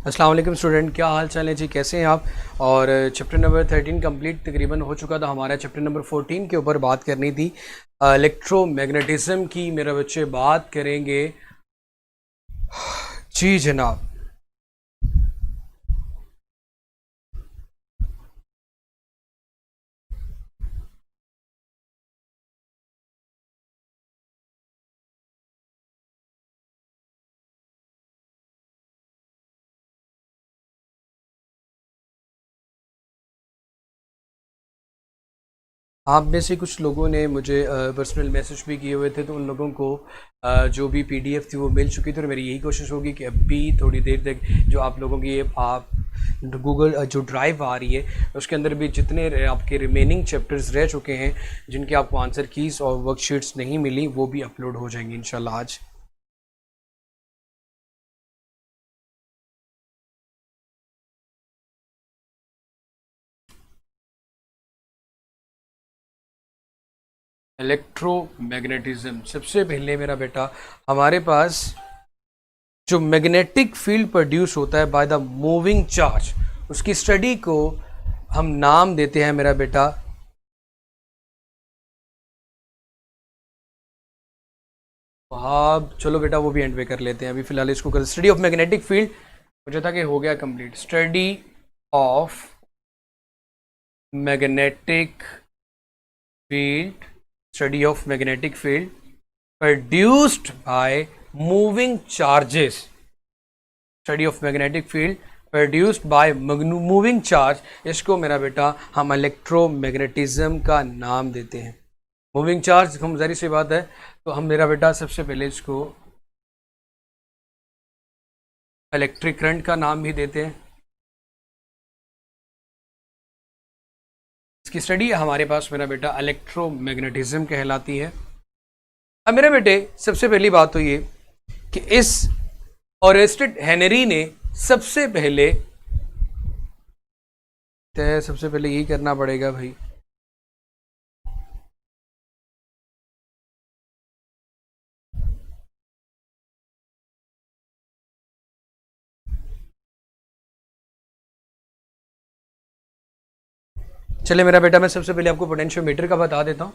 अस्सलाम वालेकुम स्टूडेंट, क्या हाल चाल है जी? कैसे हैं आप? और चैप्टर नंबर 13 कंप्लीट तकरीबन हो चुका था हमारा। चैप्टर नंबर 14 के ऊपर बात करनी थी, इलेक्ट्रोमैग्नेटिज्म की। मेरे बच्चे बात करेंगे। जी जनाब। आप में से कुछ लोगों ने मुझे पर्सनल मैसेज भी किए हुए थे, तो उन लोगों को जो भी पीडीएफ थी वो मिल चुकी थी। और मेरी यही कोशिश होगी कि अभी थोड़ी देर तक जो आप लोगों की आप गूगल जो ड्राइव आ रही है उसके अंदर भी जितने आपके रिमेनिंग चैप्टर्स रह चुके हैं, जिनके आपको आंसर कीज़ और वर्कशीट्स नहीं मिली, वो भी अपलोड हो जाएंगी इंशाल्लाह आज। इलेक्ट्रोमैग्नेटिज्म, सबसे पहले मेरा बेटा हमारे पास जो मैग्नेटिक फील्ड प्रोड्यूस होता है बाय द मूविंग चार्ज, उसकी स्टडी को हम नाम देते हैं मेरा बेटा वहाब। चलो बेटा वो भी एंड पे कर लेते हैं, अभी फिलहाल इसको कर। स्टडी ऑफ मैग्नेटिक फील्ड मुझे था कि हो गया complete. Study of magnetic field, study of magnetic field produced by moving charges. Study of magnetic field produced by moving charge, इसको मेरा बेटा हम इलेक्ट्रोमैग्नेटिज्म का नाम देते हैं। मूविंग चार्ज हम जारी सी बात है, तो हम मेरा बेटा सबसे पहले इसको इलेक्ट्रिक करंट का नाम भी देते हैं। इसकी स्टडी हमारे पास मेरा बेटा इलेक्ट्रोमैग्नेटिज्म कहलाती है। अब मेरे बेटे सबसे पहली बात तो ये कि इस ऑरेस्टेड हेनरी ने सबसे पहले यही करना पड़ेगा भाई। चले मेरा बेटा, मैं सबसे पहले आपको पोटेंशियोमीटर का बता देता हूं।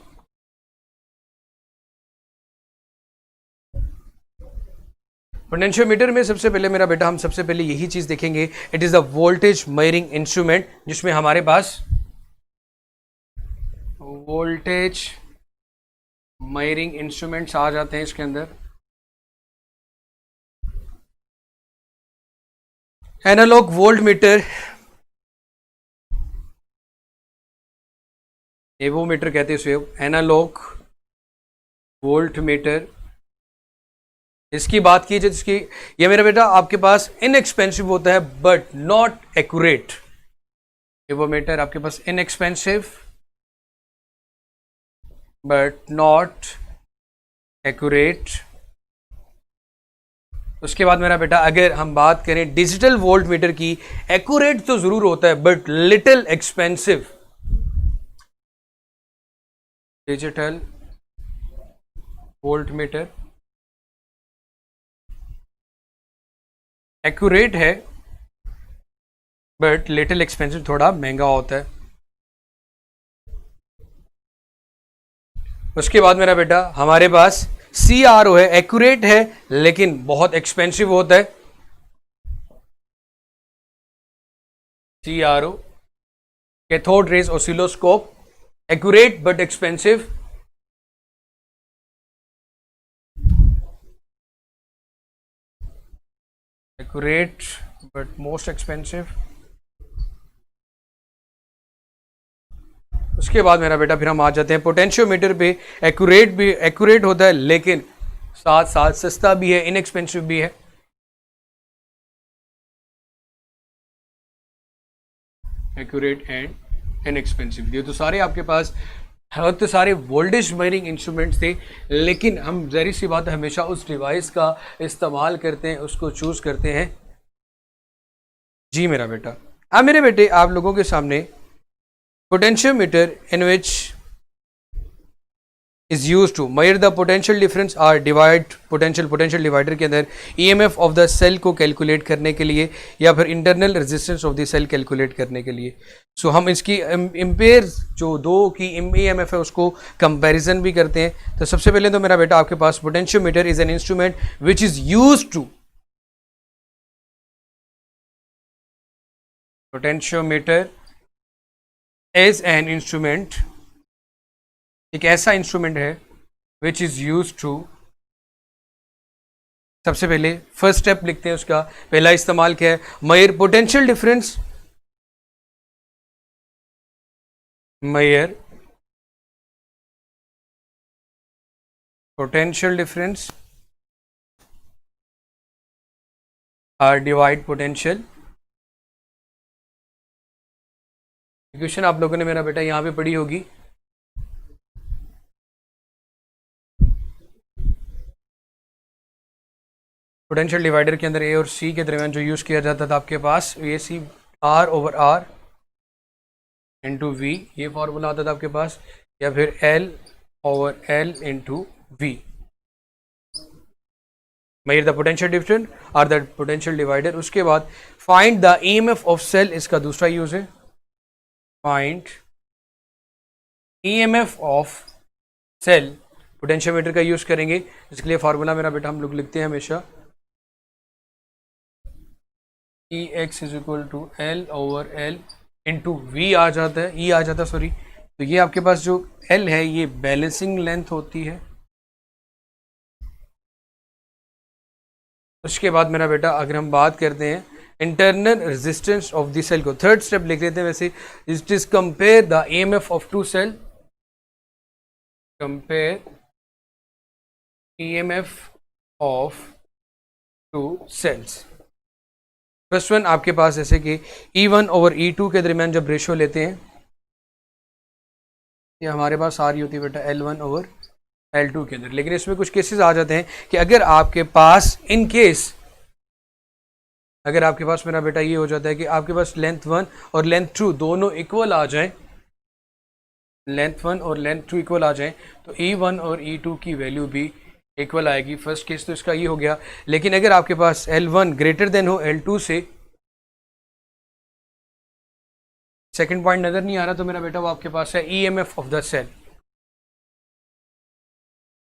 पोटेंशियोमीटर में सबसे पहले मेरा बेटा हम सबसे पहले यही चीज देखेंगे, it is the voltage measuring instrument, जिसमें हमारे पास वोल्टेज मेजरिंग इंस्ट्रूमेंट्स आ जाते हैं इसके अंदर। एनालॉग वोल्ट मीटर, एवोमीटर कहते हैं इसे, एनालॉग वोल्ट मीटर। इसकी बात की जाए जिसकी, ये मेरा बेटा आपके पास इनएक्सपेंसिव होता है बट नॉट एक्यूरेट। एवोमीटर आपके पास इनएक्सपेंसिव बट नॉट एक्यूरेट। उसके बाद मेरा बेटा अगर हम बात करें डिजिटल वोल्ट मीटर की, एक्यूरेट तो जरूर होता है but little expensive. Digital volt meter accurate है बट लिटिल एक्सपेंसिव, थोड़ा महंगा होता है। उसके बाद मेरा बेटा हमारे पास CRO है, एक्यूरेट है लेकिन बहुत एक्सपेंसिव होता है। CRO, cathode rays oscilloscope, accurate but expensive. Accurate but most expensive. उसके बाद मेरा बेटा फिर हम आ जाते हैं पोटेंशियोमीटर पे। एक्यूरेट होता है लेकिन साथ साथ सस्ता भी है, इनएक्सपेंसिव भी है। एक्यूरेट एंड इनएक्सपेंसिव, ये तो सारे आपके पास तो सारे वोल्टेज मेजरिंग इंस्ट्रूमेंट्स थे, लेकिन हम जहरी सी बात है हमेशा उस डिवाइस का इस्तेमाल करते हैं, उसको चूज करते हैं। जी मेरा बेटा, अब मेरे बेटे आप लोगों के सामने potentiometer in which is use to measure the potential difference are divide potential divider के अंदर ईएमएफ ऑफ द सेल को कैलकुलेट करने के लिए या फिर internal resistance of the cell calculate करने के लिए। सो हम इसकी इम्पेयर जो दो की ईएमएफ है उसको कंपैरिजन भी करते हैं। तो सबसे पहले तो मेरा बेटा आपके पास potentiometer is an instrument which is use to potentiometer is an instrument, एक ऐसा इंस्ट्रूमेंट है विच इज यूज टू, सबसे पहले फर्स्ट स्टेप लिखते हैं उसका, पहला इस्तेमाल क्या है, measure potential difference, measure potential difference और डिवाइड पोटेंशियल। इक्वेशन आप लोगों ने मेरा बेटा यहां पे पढ़ी होगी, पोटेंशियल डिवाइडर के अंदर ए और सी के दरमियान जो यूज किया जाता था आपके पास A C R over R into V, ये फॉर्मूला आता था आपके पास, या फिर L over L into V. Measure the potential difference और द पोटेंशियल डिवाइडर। उसके बाद find the EMF of cell, इसका दूसरा यूज है, find EMF of cell, potentiometer का यूज करेंगे। इसके लिए फॉर्मूला मेरा बेटा हम लोग लिखते हैं हमेशा E X is equal to L over L into V आ जाता है, ई आ जाता है सॉरी। तो ये आपके पास जो एल है ये बैलेंसिंग लेंथ होती है। उसके बाद मेरा बेटा अगर हम बात करते हैं internal resistance of the cell को, थर्ड स्टेप लिख लेते हैं वैसे, it is compare the EMF of two cell, compare EMF of two cells. First one आपके पास जैसे कि E1 ओवर E2 के दरमियान जब रेशियो लेते हैं, ये हमारे पास आ रही होती है बेटा L1 ओवर L2 के अंदर, लेकिन इसमें कुछ केसेस आ जाते हैं कि अगर आपके पास इन केस, अगर आपके पास मेरा बेटा ये हो जाता है कि आपके पास लेंथ 1 और लेंथ 2 दोनों इक्वल आ जाएं, लेंथ 1 और लेंथ 2 इक्वल आ जाएं, तो E1 और E2 की वैल्यू भी इक्वल आएगी। फर्स्ट केस तो इसका ये हो गया। लेकिन अगर आपके पास L1 ग्रेटर देन हो L2 से, सेकंड पॉइंट नजर नहीं आ रहा तो मेरा बेटा वो आपके पास है EMF of the cell,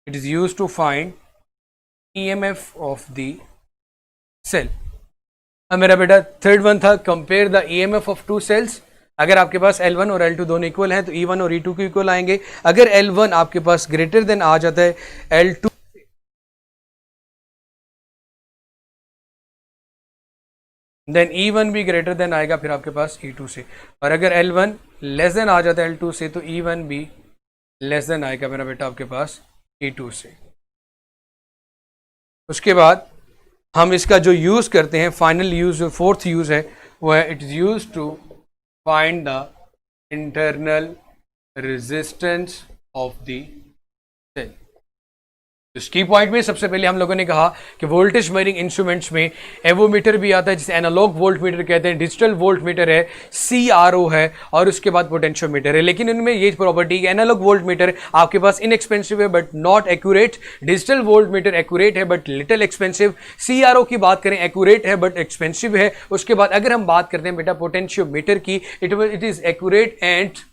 it is used to find EMF of the cell. अब मेरा बेटा थर्ड वन था compare the EMF of two cells. अगर आपके पास L1 और L2 दोनों इक्वल हैं तो E1 और E2 के इक्वल आएंगे। अगर L1 आपके पास ग्रेटर देन आ जाता है L2, देन E1 भी ग्रेटर देन आएगा फिर आपके पास E2 से, और अगर L1 लेस देन आ जाता है L2 से तो E1 भी लेस देन आएगा मेरा बेटा आपके पास E2 से। उसके बाद हम इसका जो यूज करते हैं, फाइनल यूज जो फोर्थ यूज है वो है it is use to find the internal resistance of the cell. इस की पॉइंट में सबसे पहले हम लोगों ने कहा कि वोल्टेज मेजरिंग इंस्ट्रूमेंट्स में एवोमीटर भी आता है जिसे एनालॉग वोल्ट मीटर कहते हैं, डिजिटल वोल्ट मीटर है, CRO है, और उसके बाद पोटेंशियोमीटर है। लेकिन इनमें ये प्रॉपर्टी है, एनालॉग वोल्ट मीटर आपके पास इनएक्सपेंसिव है but not accurate, digital volt meter accurate है बट लिटिल एक्सपेंसिव, CRO की बात करें एक्यूरेट है बट एक्सपेंसिव है। उसके बाद अगर हम बात करते हैं बेटा पोटेंशियोमीटर की, it is accurate and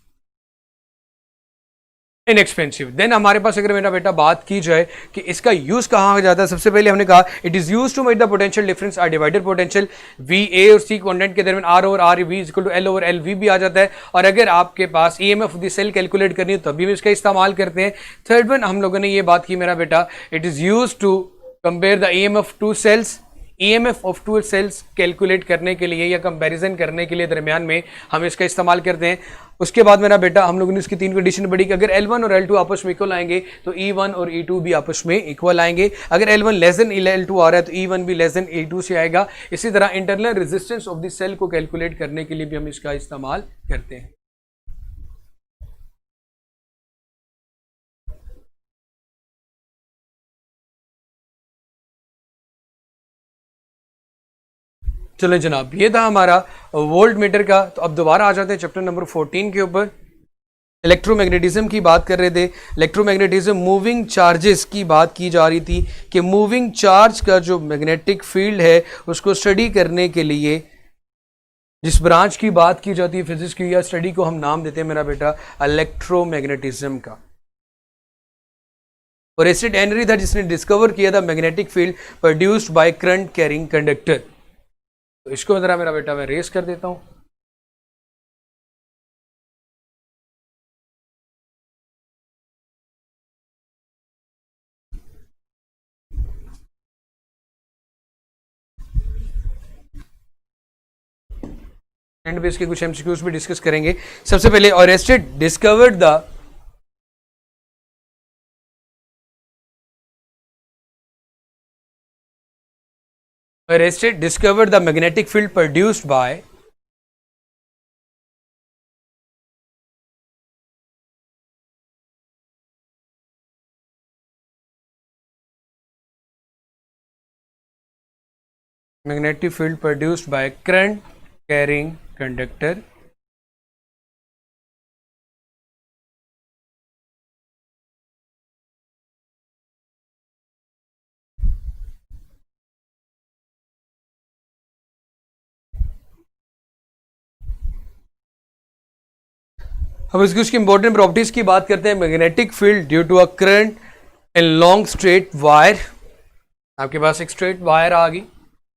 inexpensive. Then हमारे पास अगर मेरा बेटा बात की जाए कि इसका यूज कहां हो जाता है, सबसे पहले हमने कहा it is use to measure the potential difference R divided potential, V A और सी क्वांटिटी के दरमियान R over R V equal to L over L V भी आ जाता है। और अगर आपके पास EMF of the cell calculate करनी है तभी भी इसका इस्तेमाल करते हैं। थर्ड वन हम लोगों ने ये बात की मेरा बेटा, it is use to compare the EMF two cells, EMF of two cells calculate करने के लिए या कंपैरिजन करने के लिए दरमियान में हम इसका इस्तेमाल करते हैं। उसके बाद मेरा बेटा हम लोगों ने इसकी तीन कंडीशन पढ़ी कि अगर L1 और L2 आपस में इक्वल आएंगे तो E1 और E2 भी आपस में इक्वल आएंगे। अगर L1 लेस देन L2 आ रहा है तो E1 भी लेस देन E2 से आएगा। इसी तरह internal resistance of the cell को कैलकुलेट करने के लिए भी हम इसका इस्तेमाल करते हैं। चलो जनाब, ये था हमारा वोल्ट मीटर का। तो अब दोबारा आ जाते हैं चैप्टर नंबर 14 के ऊपर। इलेक्ट्रोमैग्नेटिज्म की बात कर रहे थे। इलेक्ट्रोमैग्नेटिज्म मूविंग चार्जेस की बात की जा रही थी कि मूविंग चार्ज का जो मैग्नेटिक फील्ड है उसको स्टडी करने के लिए जिस ब्रांच की बात की जाती है फिजिक्स की या स्टडी को हम नाम देते हैं मेरा बेटा इलेक्ट्रोमैग्नेटिज्म का। और एसिड हेनरी था जिसने डिस्कवर किया था magnetic field produced by current carrying conductor. तो इसको जरा मेरा बेटा मैं रेस कर देता हूं। एंड बेस के कुछ एमसीक्यूज भी डिस्कस करेंगे। सबसे पहले Oersted discovered the magnetic field produced by magnetic field produced by current carrying conductor। अब इसकी इंपॉर्टेंट प्रॉपर्टीज की बात करते हैं। Magnetic field due to a current in long straight wire. आपके पास एक स्ट्रेट वायर आ गई,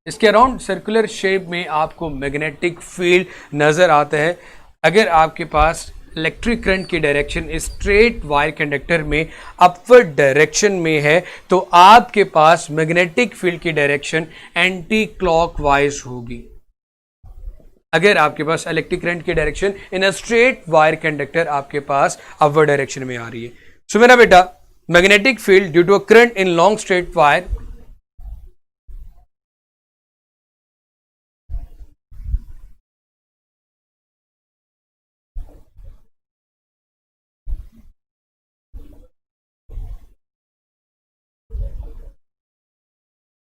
इसके अराउंड सर्कुलर शेप में आपको मैग्नेटिक फील्ड नजर आता है। अगर आपके पास इलेक्ट्रिक करंट की डायरेक्शन इस स्ट्रेट वायर कंडक्टर में अपवर्ड डायरेक्शन में है तो आपके पास मैग्नेटिक फील्ड की डायरेक्शन एंटी क्लॉकवाइज होगी। अगर आपके पास इलेक्ट्रिक करंट की direction in a straight wire conductor आपके पास अपवर्ड डायरेक्शन में आ रही है। सो मेरा बेटा magnetic field due to a current in long straight wire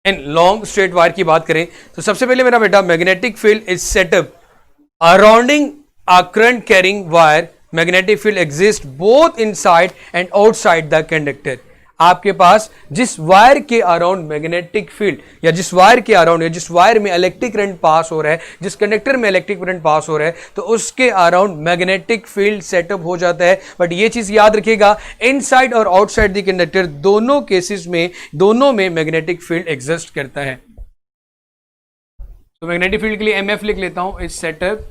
in long straight wire की बात करें तो सबसे पहले मेरा बेटा magnetic field is set up arounding a current carrying wire. Magnetic field exist both inside and outside the conductor. आपके पास जिस वायर के अराउंड मैग्नेटिक फील्ड या जिस वायर के अराउंड या जिस वायर में इलेक्ट्रिक करंट पास हो रहा है, जिस कंडक्टर में इलेक्ट्रिक करंट पास हो रहा है तो उसके अराउंड मैग्नेटिक फील्ड सेटअप हो जाता है। बट ये चीज याद रखिएगा इनसाइड और आउटसाइड द कंडक्टर दोनों केसेस में दोनों में मैग्नेटिक फील्ड एग्जिस्ट करता है। तो मैग्नेटिक फील्ड के लिए एमएफ लिख लेता हूं, is setup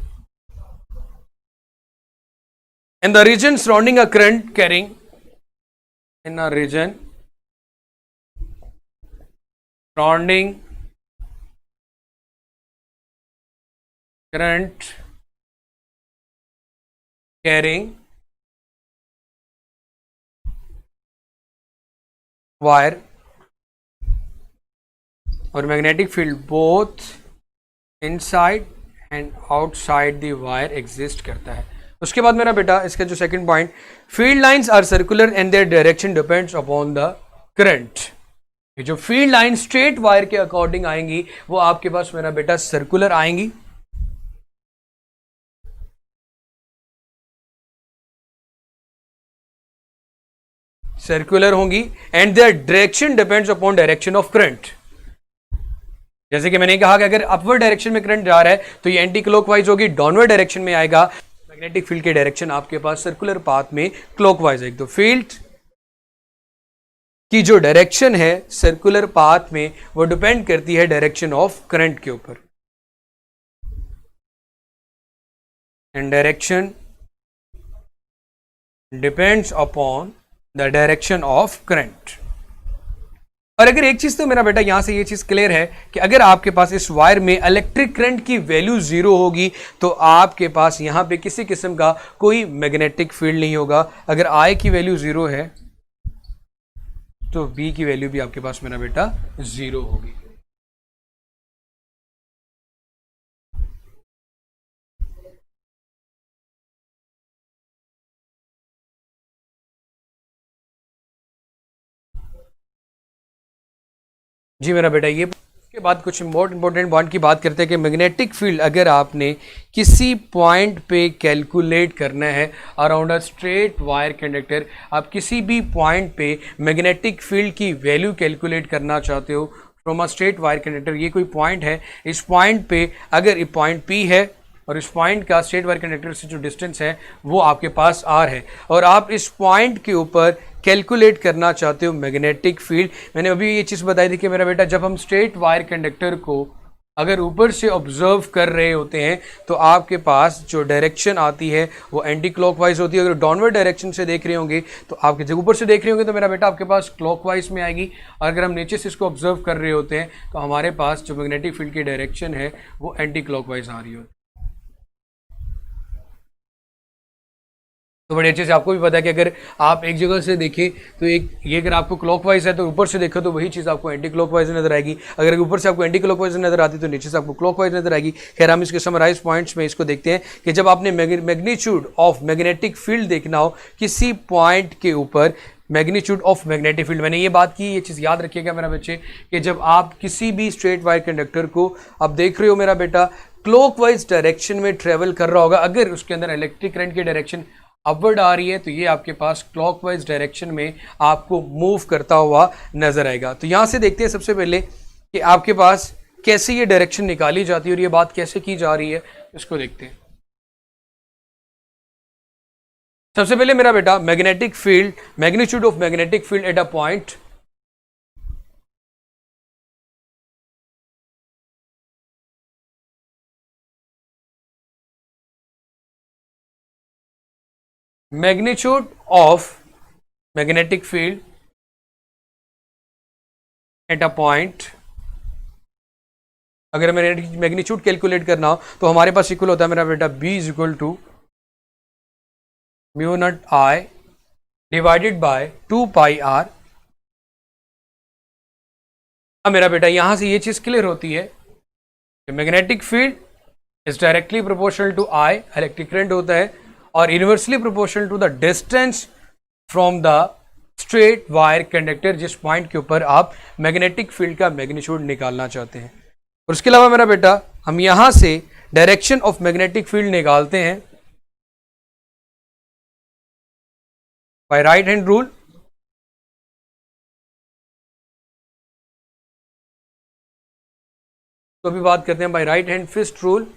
in the region surrounding a current carrying in a region surrounding current carrying wire और magnetic field both inside and outside the wire exist करता है। उसके बाद मेरा बेटा इसका जो second point, field lines are circular and their direction depends upon the current. ये जो फील्ड लाइन स्ट्रेट वायर के अकॉर्डिंग आएंगी वो आपके पास मेरा बेटा सर्कुलर आएंगी। सर्कुलर होंगी and their direction depends upon direction of current. जैसे कि मैंने कहा कि अगर अपवर्ड डायरेक्शन में करंट जा रहा है तो ये एंटी क्लॉकवाइज होगी, डाउनवर्ड डायरेक्शन में आएगा। मैग्नेटिक फील्ड की डायरेक्शन आपके पास सर्कुलर पाथ में क्लॉकवाइज आएगी। तो फील्ड की जो डायरेक्शन है सर्कुलर पाथ में वो डिपेंड करती है डायरेक्शन ऑफ करंट के ऊपर। And direction depends upon the direction of current. और अगर एक चीज तो मेरा बेटा यहां से ये चीज क्लियर है कि अगर आपके पास इस वायर में इलेक्ट्रिक करंट की वैल्यू 0 होगी तो आपके पास यहां पे किसी किस्म का कोई मैग्नेटिक फील्ड नहीं होगा। अगर I की वैल्यू 0 है तो B की वैल्यू भी आपके पास मेरा बेटा 0 होगी। जी मेरा बेटा ये के बाद कुछ इंपॉर्टेंट पॉइंट की बात करते हैं कि मैग्नेटिक फील्ड अगर आपने किसी पॉइंट पे कैलकुलेट करना है around a straight wire conductor, आप किसी भी पॉइंट पे मैग्नेटिक फील्ड की वैल्यू कैलकुलेट करना चाहते हो from a straight wire conductor, ये कोई पॉइंट है, इस पॉइंट पे अगर ये पॉइंट P है और इस पॉइंट का स्ट्रेट वायर कंडक्टर से जो डिस्टेंस है वो आपके पास R है, और आप इस पॉइंट के ऊपर कैलकुलेट करना चाहते हो मैग्नेटिक फील्ड। मैंने अभी ये चीज़ बताई थी कि मेरा बेटा जब हम स्ट्रेट वायर कंडक्टर को अगर ऊपर से ऑब्जर्व कर रहे होते हैं तो आपके पास जो डायरेक्शन आती है वो एंटी क्लॉकवाइज होती है। अगर डाउनवर्ड डायरेक्शन से देख रहे होंगे तो आपके जब ऊपर से देख रहे होंगे तो मेरा बेटा आपके पास क्लॉकवाइज में आएगी, और अगर हम नीचे से इसको ऑब्जर्व कर रहे होते हैं तो हमारे पास जो मैग्नेटिक फील्ड की डायरेक्शन है वो एंटी क्लॉकवाइज आ रही होती है। तो बड़े अच्छे से आपको भी पता है कि अगर आप एक जगह से देखें तो एक ये अगर आपको क्लॉकवाइज है तो ऊपर से देखो तो वही चीज़ आपको एंटी क्लॉकवाइज नजर आएगी, अगर ऊपर से आपको एंटी क्लॉकवाइज नजर आती तो नीचे से आपको क्लॉकवाइज नजर आएगी। खैर हम इसके समराइज पॉइंट्स में इसको देखते हैं कि जब आपने मैग्नीट्यूड ऑफ मैग्नेटिक फील्ड देखना हो किसी पॉइंट के ऊपर, मैग्नीट्यूड ऑफ मैग्नेटिक फील्ड, मैंने ये बात की, ये चीज़ याद रखिएगा मेरा बच्चे कि जब आप किसी भी स्ट्रेट वायर कंडक्टर को आप देख रहे हो मेरा बेटा क्लॉकवाइज डायरेक्शन में ट्रेवल कर रहा होगा, अगर उसके अंदर इलेक्ट्रिक करंट की डायरेक्शन अपवर्ड आ रही है तो ये आपके पास क्लॉकवाइज डायरेक्शन में आपको मूव करता हुआ नजर आएगा। तो यहां से देखते हैं सबसे पहले कि आपके पास कैसे ये डायरेक्शन निकाली जाती है और ये बात कैसे की जा रही है, इसको देखते हैं। सबसे पहले मेरा बेटा magnetic field, magnitude of magnetic field at a point, magnitude of magnetic field at a point, अगर मैग्नीट्यूड कैलकुलेट करना हो तो हमारे पास इक्वल होता है मेरा बेटा B is equal to mu naught I divided by 2πr। अब मेरा बेटा यहां से ये चीज क्लियर होती है कि magnetic field is directly proportional to I, electric current होता है, और inversely proportional to the distance from the straight wire conductor, जिस पॉइंट के ऊपर आप मैग्नेटिक फील्ड का मैग्नीट्यूड निकालना चाहते हैं। और उसके अलावा मेरा बेटा हम यहां से डायरेक्शन ऑफ मैग्नेटिक फील्ड निकालते हैं बाय राइट हैंड रूल। तो अभी बात करते हैं by right hand fist rule.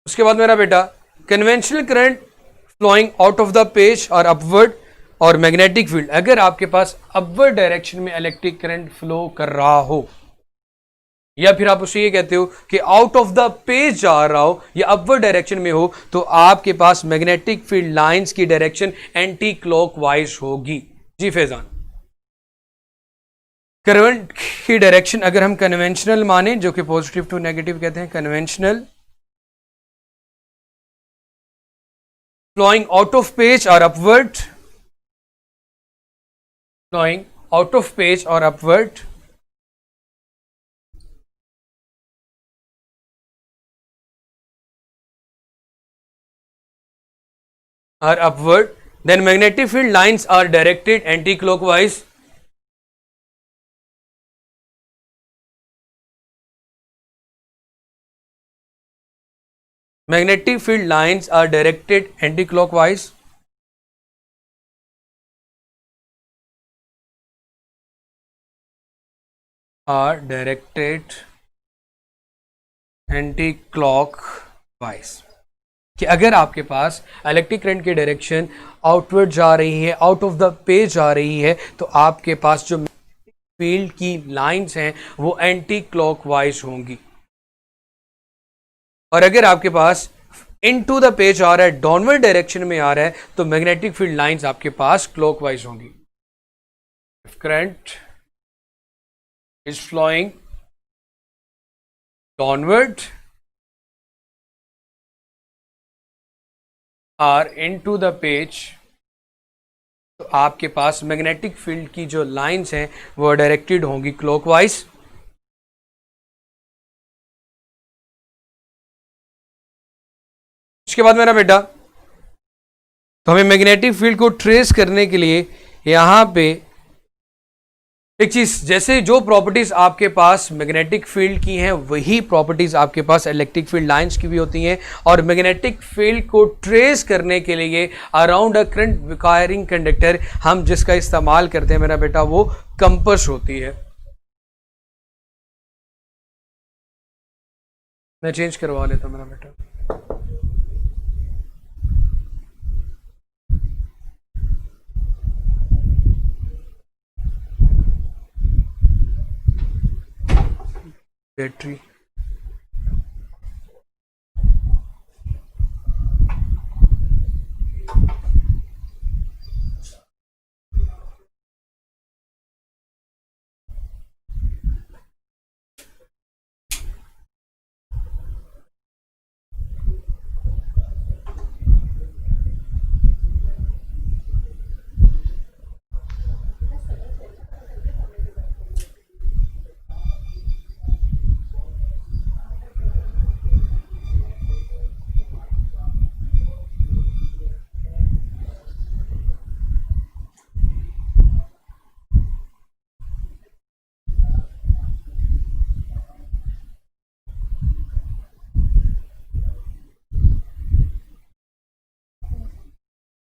उसके बाद मेरा बेटा conventional current flowing out of the page और अपवर्ड, और मैग्नेटिक फील्ड अगर आपके पास अपवर्ड डायरेक्शन में इलेक्ट्रिक करंट फ्लो कर रहा हो, या फिर आप उसे ये कहते हो कि आउट ऑफ द पेज जा रहा हो या अपवर्ड डायरेक्शन में हो, तो आपके पास मैग्नेटिक फील्ड लाइंस की डायरेक्शन एंटी क्लॉकवाइज होगी। जी फैजान, करंट की डायरेक्शन अगर हम कन्वेंशनल माने, जो कि पॉजिटिव टू नेगेटिव कहते हैं, conventional flowing out of page और upward, flowing out of page और upward, are upward, then magnetic field lines are directed anti-clockwise. Magnetic field lines are directed anti-clockwise. Are directed anti-clockwise. कि अगर आपके पास electric current की direction outward जा रही है, आउट ऑफ द पेज जा रही है, तो आपके पास जो फील्ड की लाइंस हैं वो एंटी क्लॉकवाइज होंगी, और अगर आपके पास इनटू द पेज आ रहा है, डाउनवर्ड डायरेक्शन में आ रहा है, तो मैग्नेटिक फील्ड लाइंस आपके पास क्लॉकवाइज होंगी। If current is flowing downward or into the page, तो आपके पास मैग्नेटिक फील्ड की जो लाइंस हैं वो डायरेक्टेड होंगी क्लॉकवाइज। उसके बाद मेरा बेटा तो हमें मैग्नेटिक फील्ड को ट्रेस करने के लिए यहां पे एक चीज, जैसे जो प्रॉपर्टीज आपके पास मैग्नेटिक फील्ड की हैं वही प्रॉपर्टीज आपके पास इलेक्ट्रिक फील्ड लाइंस की भी होती हैं। और मैग्नेटिक फील्ड को ट्रेस करने के लिए around a current requiring conductor हम जिसका इस्तेमाल करते हैं मेरा बेटा वो कंपास होती है। मैं चेंज करवा लेता हूं मेरा बेटा। बैटरी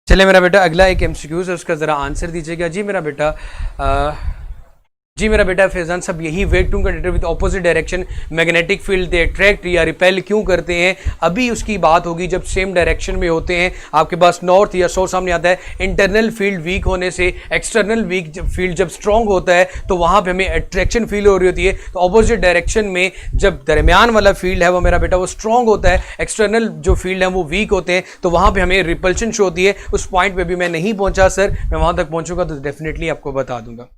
चले मेरा बेटा, अगला एक एमसीक्यू है उसका जरा आंसर दीजिएगा। जी मेरा बेटा फैजान साहब, यही wait two conductor with opposite direction magnetic field they attract या रिपेल क्यों करते हैं? अभी उसकी बात होगी जब सेम डायरेक्शन में होते हैं। आपके पास नॉर्थ या साउथ सामने आता है। इंटरनल फील्ड वीक होने से एक्सटर्नल फील्ड जब स्ट्रांग होता है तो वहां पे हमें अट्रैक्शन फील हो रही होती है। तो ऑपोजिट डायरेक्शन में जब दरमियान वाला फील्ड है वो मेरा बेटा वो स्ट्रांग होता है, एक्सटर्नल जो फील्ड है वो वीक होते हैं, तो वहां पर हमें रिपल्शन शो होती है। उस पॉइंट पर भी मैं नहीं पहुंचा सर, मैं वहां तक पहुंचूंगा तो डेफिनेटली आपको बता दूंगा।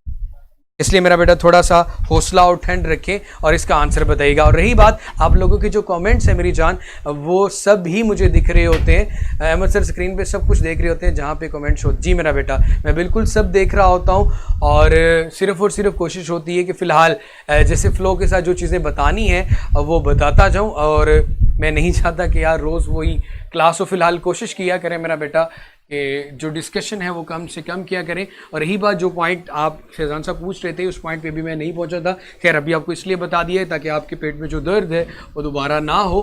इसलिए मेरा बेटा थोड़ा सा हौसला और ठंड रखें और इसका आंसर बताइएगा। और रही बात आप लोगों के जो कमेंट्स हैं मेरी जान, वो सब ही मुझे दिख रहे होते हैं। अहमद सर स्क्रीन पे सब कुछ देख रहे होते हैं जहाँ पे कमेंट्स हो। जी मेरा बेटा, मैं बिल्कुल सब देख रहा होता हूँ और सिर्फ कोशिश होती है कि फ़िलहाल जैसे फ़्लो के साथ जो चीज़ें बतानी हैं वो बताता जाऊँ। और मैं नहीं चाहता कि यार रोज़ वही क्लास हो। फ़िलहाल कोशिश किया करें मेरा बेटा कि जो डिस्कशन है वो कम से कम किया करें। और रही बात जो पॉइंट आप फैजान साहब पूछ रहे थे उस पॉइंट पे भी मैं नहीं पहुंचा था। खैर अभी आपको इसलिए बता दिया है ताकि आपके पेट में जो दर्द है वो दोबारा ना हो।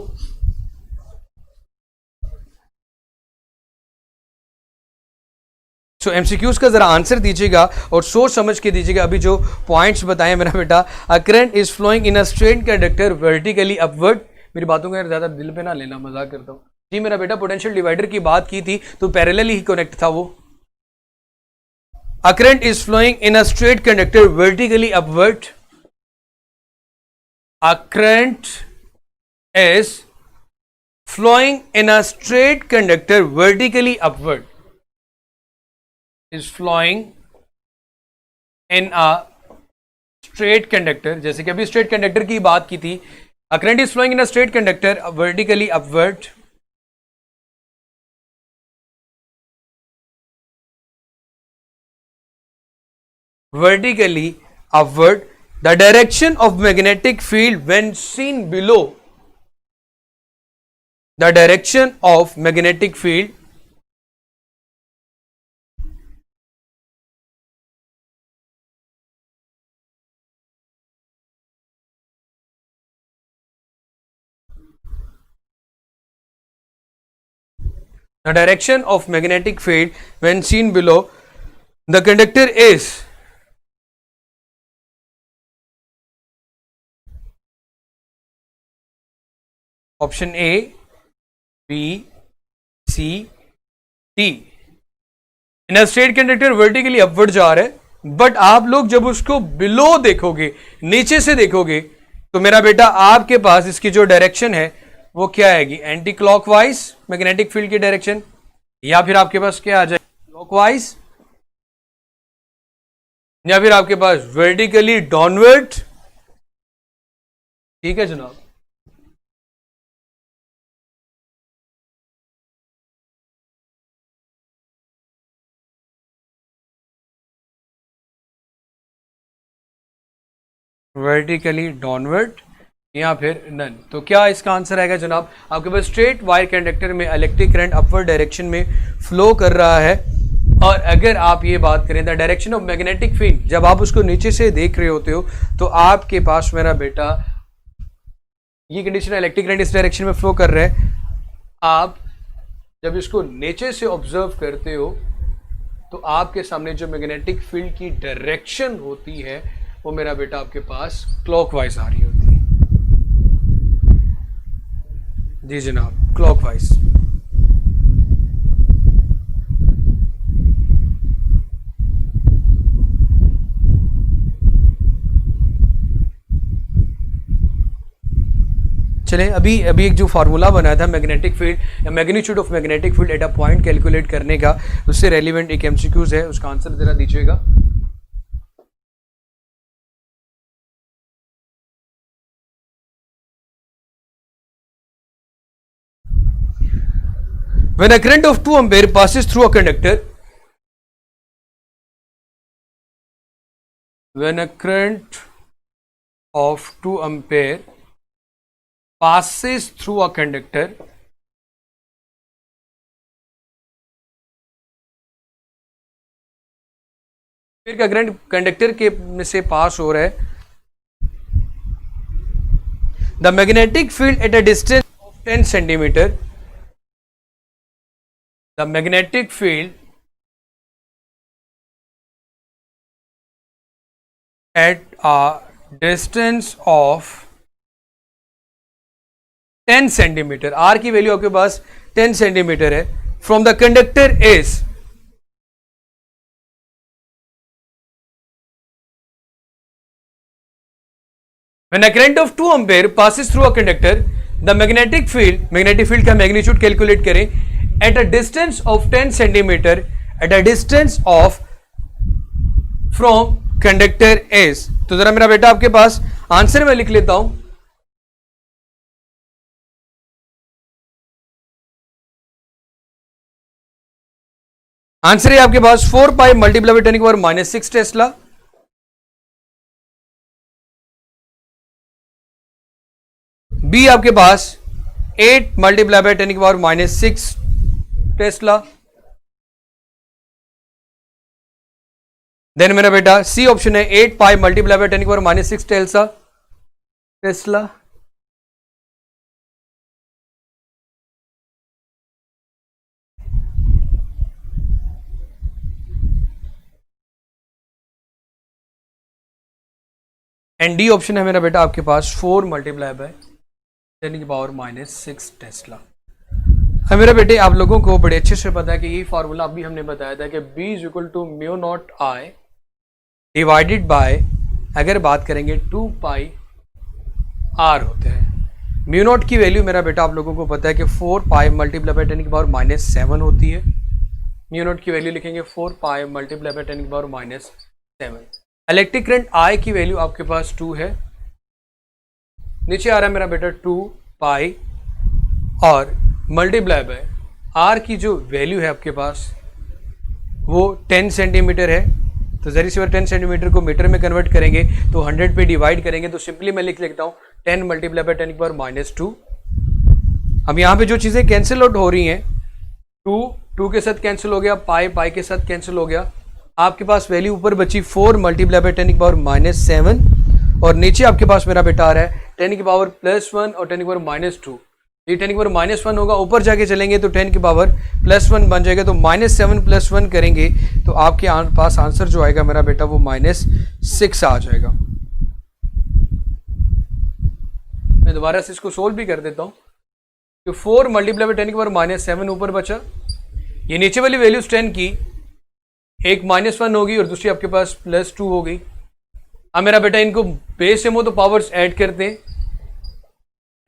सो एमसीक्यूज का जरा आंसर दीजिएगा और सोच समझ के दीजिएगा। अभी जो पॉइंट्स बताए मेरा बेटा, a current is flowing in a straight conductor vertically upward. मेरी बातों का ज्यादा दिल पे ना लेना, मजाक करता हूँ। जी मेरा बेटा, पोटेंशियल डिवाइडर की बात की थी तो पैरेलल ही कनेक्ट था वो। A current is flowing in a straight conductor vertically upward. A current is flowing in a straight conductor vertically upward. Is flowing in a straight conductor, जैसे कि अभी straight conductor की बात की थी। A current is flowing in a straight conductor vertically upward. Vertically upward. The direction of magnetic field when seen below. The direction of magnetic field the direction of magnetic field when seen below the conductor is option A, B, C, D। In a straight conductor vertically upward जा रहा है, but आप लोग जब उसको below देखोगे, नीचे से देखोगे, तो मेरा बेटा आपके पास इसकी जो डायरेक्शन है वो क्या आएगी? एंटी क्लॉकवाइज मैग्नेटिक फील्ड की डायरेक्शन, या फिर आपके पास क्या आ जाएगी? क्लॉकवाइज, या फिर आपके पास वर्टिकली डाउनवर्ड। ठीक है जनाब, वर्टिकली डाउनवर्ड या फिर नन। तो क्या इसका आंसर आएगा जनाब? आपके पास स्ट्रेट वायर कंडक्टर में इलेक्ट्रिक करंट अपवर्ड डायरेक्शन में फ्लो कर रहा है, और अगर आप ये बात करें the direction of magnetic field, जब आप उसको नीचे से देख रहे होते हो तो आपके पास मेरा बेटा ये कंडीशन इलेक्ट्रिक करंट इस डायरेक्शन में फ्लो कर रहा है। आप जब इसको नीचे से ऑब्जर्व करते हो तो आपके सामने जो मैग्नेटिक फील्ड की डायरेक्शन होती है वो मेरा बेटा आपके पास क्लॉकवाइज आ रही होती है। जी जनाब, क्लॉकवाइज। चलें, अभी एक जो फार्मूला बनाया था मैग्नेटिक फील्ड या magnitude of magnetic field at a point calculate करने का, उससे रेलिवेंट एक एमसीक्यूज है, उसका आंसर जरा दीजिएगा। When a current of 2 ampere passes through a conductor, when a current of 2 ampere passes through a conductor, फिर का करंट कंडक्टर के में से पास हो रहा है, the magnetic field at a distance of 10 centimetre, the magnetic field at a distance of 10 centimetre, R की value आपके पास 10 सेंटीमीटर है, from the conductor is, when a current of 2 ampere passes through a conductor, the magnetic field का magnitude calculate करें at a distance of 10 centimeter, at a distance of from conductor is। तो जरा मेरा बेटा आपके पास answer में लिख लेता हूं। आंसर है आपके पास 4 पाई मल्टीप्लाई बाय 10 की पावर -6 टेस्ला। बी आपके पास 8 मल्टीप्लाई बाय 10 की पावर -6 टेस्ला। देन मेरा बेटा सी ऑप्शन है 8 पाई मल्टीप्लाई बाय 10 की power -6 Tesla. And D option है मेरा बेटा आपके पास 4 मल्टीप्लाई बाय 10 की पावर -6 टेस्ला। मेरे बेटे आप लोगों को बड़े अच्छे से पता है कि यही फार्मूला अभी हमने बताया था कि B is equal to mu naught I divided by, अगर बात करेंगे 2 पाई R होते हैं। म्यू नॉट की वैल्यू मेरा बेटा आप लोगों को पता है कि 4 पाई मल्टीप्लाई बाय 10 की पावर -7 होती है। म्यू नॉट की वैल्यू लिखेंगे 4 पाई मल्टीप्लाई बाय 10 की पावर -7। इलेक्ट्रिक करंट I की वैल्यू आपके पास 2 है, नीचे आ रहा है मेरा बेटा 2 पाई और मल्टीप्लाई बाय आर की जो वैल्यू है आपके पास वो 10 सेंटीमीटर है। तो जरी से 10 सेंटीमीटर को मीटर में कन्वर्ट करेंगे तो 100 पे डिवाइड करेंगे तो सिंपली मैं लिख लेता हूँ 10 मल्टीप्लाई बाय 10 की पावर -2। अब यहाँ पे जो चीज़ें कैंसिल आउट हो रही हैं, 2 के साथ कैंसिल हो गया, पाई के साथ कैंसिल हो गया, आपके पास वैल्यू ऊपर बची 4 मल्टीप्लाई बाय 10 की पावर -7 और नीचे आपके पास मेरा बेटा आ रहा है 10 की पावर +1 और 10 की पावर -2। ये 10 की पावर -1 होगा, ऊपर जाके चलेंगे तो 10 की पावर +1 बन जाएगा, तो -7 + 1 करेंगे तो आपके पास आंसर जो आएगा मेरा बेटा वो -6 आ जाएगा। मैं दोबारा से इसको सोल्व भी कर देता हूँ। तो 4 मल्टीप्लाई बाय 10 की पावर -7 ऊपर बचा, ये नीचे वाली वैल्यूज 10 की एक -1 होगी और दूसरी आपके पास +2 हो गई। अब मेरा बेटा इनको बेस सेम हो तो पावर्स ऐड करते हैं,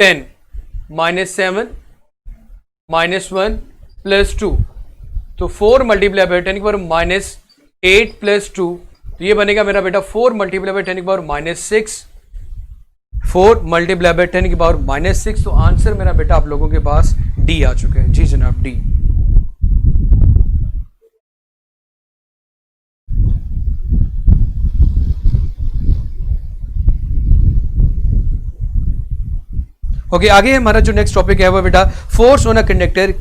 10 -7 -1 +2, तो 4 मल्टीप्लाई बाय 10 की पावर -8 +2, तो ये बनेगा मेरा बेटा 4 मल्टीप्लाई बाय 10 की पावर -6, 4 मल्टीप्लाई बाय 10 की पावर -6। तो आंसर मेरा बेटा आप लोगों के पास डी आ चुके हैं। जी जनाब, डी। ओके, आगे हमारा जो नेक्स्ट टॉपिक है वो बेटा force on a conductor,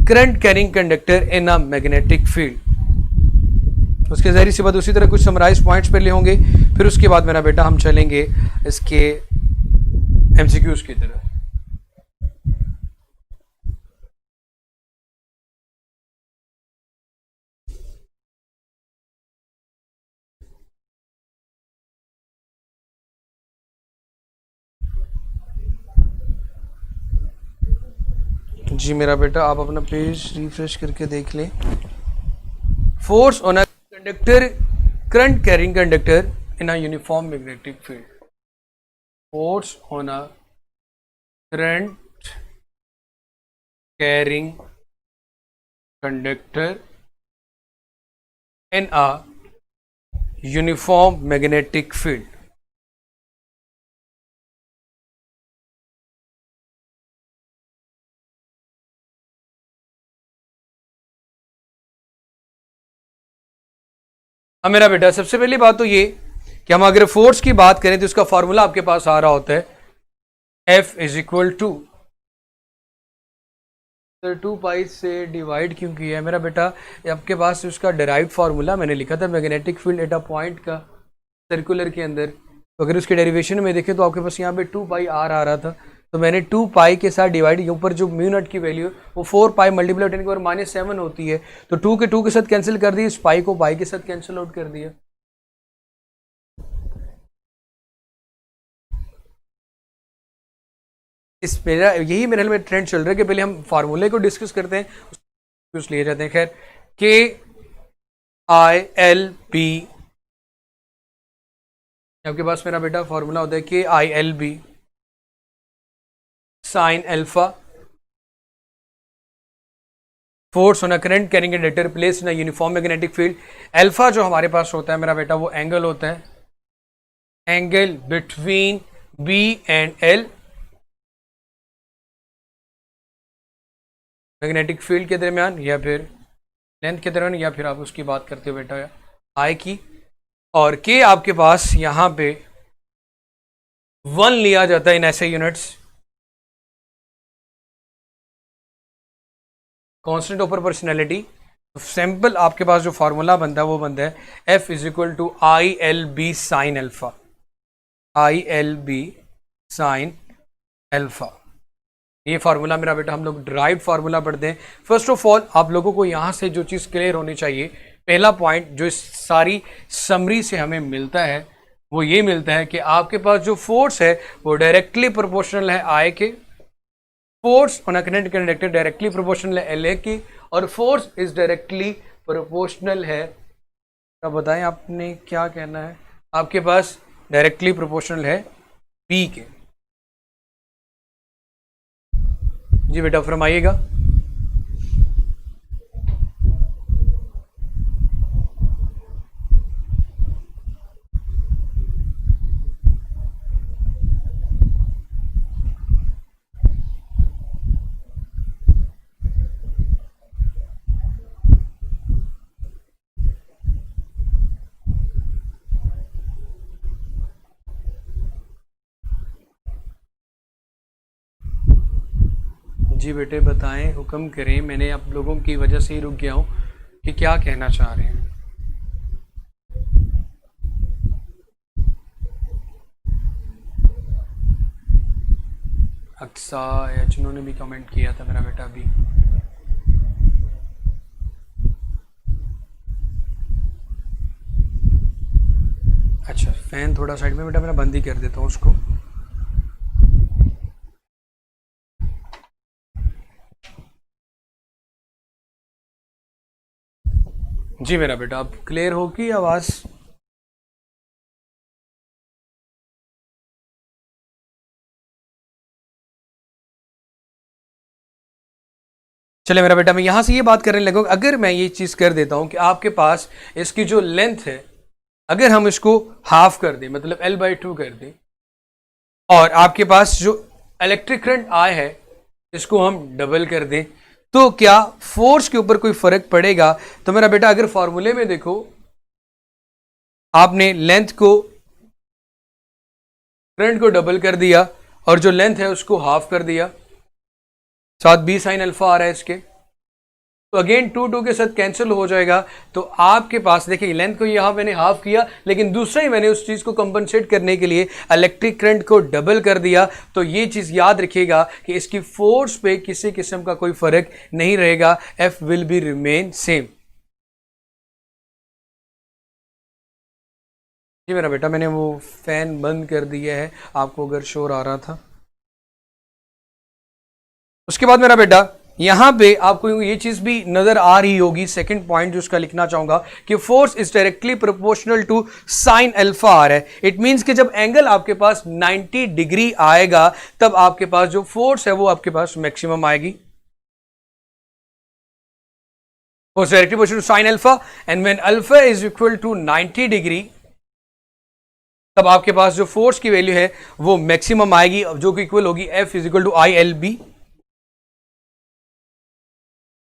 current carrying conductor in a magnetic field. उसके जरिए सी बात उसी तरह कुछ समराइज पॉइंट्स पे ले होंगे, फिर उसके बाद मेरा बेटा हम चलेंगे इसके एमसीक्यूज की तरफ। जी मेरा बेटा, आप अपना पेज रिफ्रेश करके देख लें। Force on a conductor, current carrying conductor in a uniform magnetic field. Force on a current carrying conductor in a uniform magnetic field. अब मेरा बेटा सबसे पहली बात तो ये कि हम अगर फोर्स की बात करें तो इसका फॉर्मूला आपके पास आ रहा होता है F is equal to, sir 2 pi से डिवाइड क्यों किया है मेरा बेटा? आपके पास उसका डिराइव्ड फार्मूला मैंने लिखा था magnetic field at a point का सर्कुलर के अंदर, तो अगर उसके डेरिवेशन में देखें तो आपके पास यहाँ पे 2 पाई आर आ रहा था, तो मैंने 2 पाई के साथ डिवाइड, ऊपर जो म्यू नॉट की वैल्यू वो 4 पाई मल्टीप्लाई 10 के पावर -7 होती है, तो 2 के साथ कैंसिल कर दिया, इस पाई को पाई के साथ कैंसिल आउट कर दिया। इस मेरा यही मेरे में ट्रेंड चल रहा है कि पहले हम फार्मूले को डिस्कस करते हैं, उसको लिए जाते हैं। खैर, के आई एल बी, आपके पास मेरा बेटा फॉर्मूला होता है के I L B sine alpha, force on a current carrying conductor placed in a uniform magnetic field. Alpha जो हमारे पास होता है मेरा बेटा वो एंगल होता है, angle between B and L, magnetic field के दरमियान या फिर लेंथ के दरमियान, या फिर आप उसकी बात करते हो बेटा आई की, और के आपके पास यहां पे 1 लिया जाता है in SI units, constant of proportionality. Simple आपके पास जो फार्मूला बनता है वो बनता है F is equal to I L B sine alpha, I L B sine alpha. ये फार्मूला मेरा बेटा हम लोग ड्राइव फार्मूला पढ़ते हैं। फर्स्ट ऑफ ऑल आप लोगों को यहां से जो चीज क्लियर होनी चाहिए, पहला पॉइंट जो इस सारी समरी से हमें मिलता है वो ये मिलता है कि आपके पास जो फोर्स है वो डायरेक्टली प्रोपोर्शनल है आई के, force on a current conductor directly proportional है एल ए की, और फोर्स इज डायरेक्टली प्रोपोर्शनल है, अब बताएं आपने क्या कहना है, आपके पास डायरेक्टली प्रोपोर्शनल है बी के। जी बेटा फरमाइएगा। जी बेटे बताएं, हुक्म करें, मैंने आप लोगों की वजह से ही रुक गया हूं कि क्या कहना चाह रहे हैं। अक्सा या जिन्होंने भी कमेंट किया था मेरा बेटा अभी। अच्छा, फैन थोड़ा साइड में बेटा मेरा बंद ही कर देता हूँ उसको। जी मेरा बेटा अब क्लियर होगी आवाज? चले मेरा बेटा, मैं यहां से ये बात करने लगा, अगर मैं ये चीज कर देता हूं कि आपके पास इसकी जो लेंथ है अगर हम इसको हाफ कर दें, मतलब L/2 कर दें, और आपके पास जो इलेक्ट्रिक करंट आए है इसको हम डबल कर दें, तो क्या फोर्स के ऊपर कोई फर्क पड़ेगा? तो मेरा बेटा अगर फॉर्मूले में देखो, आपने लेंथ को, करंट को डबल कर दिया और जो लेंथ है उसको हाफ कर दिया, साथ b साइन अल्फा आ रहा है इसके, तो अगेन 2 के साथ कैंसिल हो जाएगा। तो आपके पास देखिए लेंथ को यहां मैंने हाफ किया, लेकिन दूसरा ही मैंने उस चीज को कंपनसेट करने के लिए इलेक्ट्रिक करंट को डबल कर दिया। तो ये चीज याद रखिएगा कि इसकी फोर्स पे किसी किस्म का कोई फर्क नहीं रहेगा, F will be remain same. जी मेरा बेटा, मैंने वो फैन बंद कर दिया है, आपको अगर शोर आ रहा था। उसके बाद मेरा बेटा यहां पे आपको ये चीज भी नजर आ रही होगी, सेकंड पॉइंट जो उसका लिखना चाहूंगा कि force is directly proportional to sine alpha आ रहा है। इट मींस कि जब एंगल आपके पास 90 डिग्री आएगा तब आपके पास जो फोर्स है वो आपके पास मैक्सिमम आएगी। Force directly proportional to sine alpha and when alpha is equal to 90 degree तब आपके पास जो फोर्स की वैल्यू है वो मैक्सिमम आएगी, जो कि इक्वल होगी F is equal to ILB,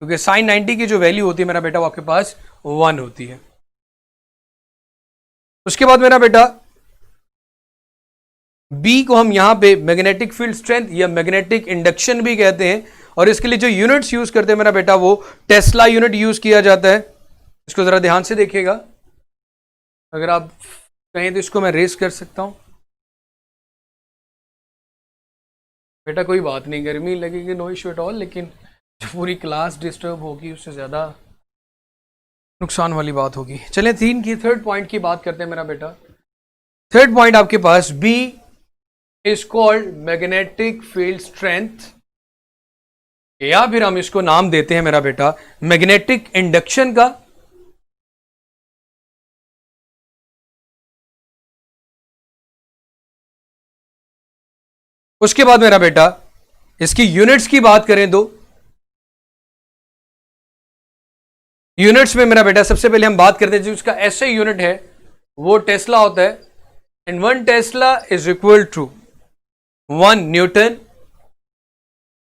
क्योंकि साइन 90 की जो वैल्यू होती है मेरा बेटा वो आपके पास 1 होती है। उसके बाद मेरा बेटा B को हम यहां पे मैग्नेटिक फील्ड स्ट्रेंथ या मैग्नेटिक इंडक्शन भी कहते हैं, और इसके लिए जो यूनिट्स यूज करते हैं मेरा बेटा वो टेस्ला यूनिट यूज किया जाता है। इसको जरा ध्यान से देखिएगा, अगर आप कहें तो इसको मैं रेस कर सकता हूं। बेटा कोई बात नहीं, गर्मी लगेगी, नो इश्यू एट ऑल, लेकिन पूरी क्लास डिस्टर्ब होगी उससे ज्यादा नुकसान वाली बात होगी। चलें थर्ड पॉइंट की बात करते हैं मेरा बेटा। थर्ड पॉइंट आपके पास B is called magnetic field strength, या फिर हम इसको नाम देते हैं मेरा बेटा मैग्नेटिक इंडक्शन का। उसके बाद मेरा बेटा इसकी यूनिट्स की बात करें तो यूनिट्स में मेरा बेटा सबसे पहले हम बात करते हैं जो उसका SI यूनिट है वो टेस्ला होता है, and 1 tesla is equal to 1 newton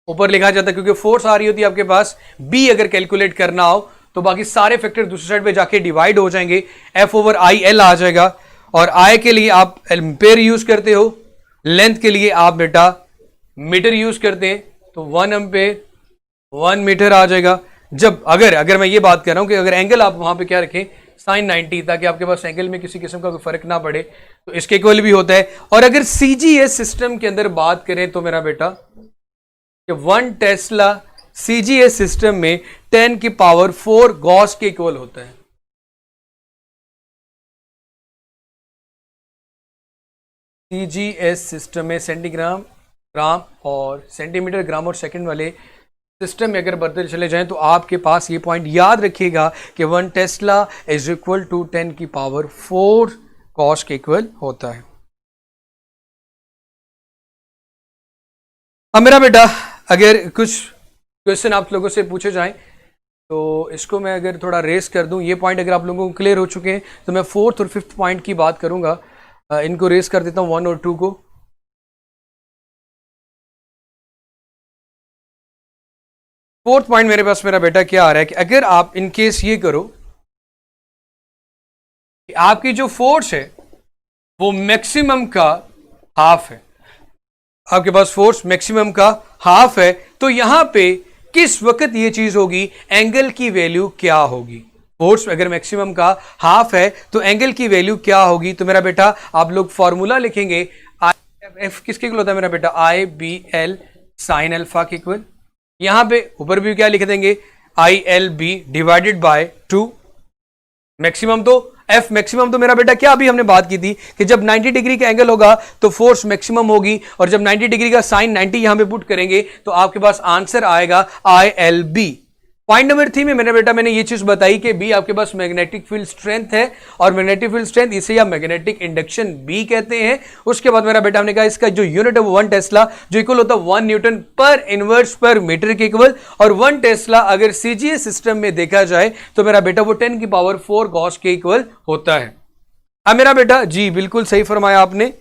ऊपर लिखा जाता है, क्योंकि फोर्स आ रही होती है आपके पास। B अगर कैलकुलेट करना हो तो बाकी सारे फैक्टर दूसरी साइड पे जाके डिवाइड हो जाएंगे, F ओवर IL आ जाएगा, और I के लिए आप एम्पेयर यूज करते हो, लेंथ के लिए आप बेटा मीटर यूज करते हैं, तो 1 एम्पेयर 1 मीटर आ जाएगा। जब अगर मैं ये बात कर रहा हूं कि अगर एंगल आप वहां पे क्या रखें साइन 90, ताकि आपके पास एंगल में किसी किस्म का कोई फर्क ना पड़े, तो इसके इक्वल भी होता है। और अगर CGS सिस्टम के अंदर बात करें तो मेरा बेटा 1 टेस्ला CGS सिस्टम में 10 की पावर 4 गॉस के इक्वल होता है। CGS सिस्टम में सेंटीग्राम, ग्राम और सेंटीमीटर, ग्राम और सेकंड वाले सिस्टम में अगर बढ़ते चले जाएं तो आपके पास ये पॉइंट याद रखिएगा कि 1 टेस्ला इज इक्वल टू 10 की पावर 4 कॉस के इक्वल होता है। अब मेरा बेटा अगर कुछ क्वेश्चन आप लोगों से पूछे जाएं तो इसको मैं अगर थोड़ा रेस कर दूं, ये पॉइंट अगर आप लोगों को क्लियर हो चुके हैं तो मैं 4th और 5th पॉइंट की बात करूंगा। इनको रेस कर देता हूं 1 और 2 को। 4th पॉइंट मेरे पास मेरा बेटा क्या आ रहा है कि अगर आप इन केस ये करो कि आपकी जो फोर्स है वो मैक्सिमम का हाफ है, आपके पास फोर्स मैक्सिमम का हाफ है, तो यहां पे किस वक्त ये चीज होगी, एंगल की वैल्यू क्या होगी। फोर्स अगर मैक्सिमम का हाफ है तो एंगल की वैल्यू क्या होगी। तो मेरा बेटा आप लोग फॉर्मूला लिखेंगे, F किसके इक्वल होता है मेरा बेटा, IBL साइन अल्फा के इक्वल। यहां पे ऊपर भी क्या लिख देंगे, ILB डिवाइडेड बाय 2। मैक्सिमम तो F मैक्सिमम तो मेरा बेटा क्या अभी हमने बात की थी कि जब 90 डिग्री का एंगल होगा तो फोर्स मैक्सिमम होगी, और जब 90 डिग्री का साइन 90 यहां पे पुट करेंगे तो आपके पास आंसर आएगा ILB। पॉइंट नंबर 3 में मेरा बेटा मैंने ये चीज बताई कि B आपके पास मैग्नेटिक फील्ड स्ट्रेंथ है, और मैग्नेटिक फील्ड स्ट्रेंथ इसे या मैग्नेटिक इंडक्शन B कहते हैं। उसके बाद मेरा बेटा हमने कहा इसका जो यूनिट है वो 1 टेस्ला जो इक्वल होता है 1 न्यूटन पर इनवर्स पर मीटर के इक्वल, और 1 टेस्ला अगर CGS सिस्टम में देखा जाए तो मेरा बेटा वो 10 की पावर 4 गॉस के इक्वल होता है। अब मेरा बेटा जी बिल्कुल सही फरमाया आपने।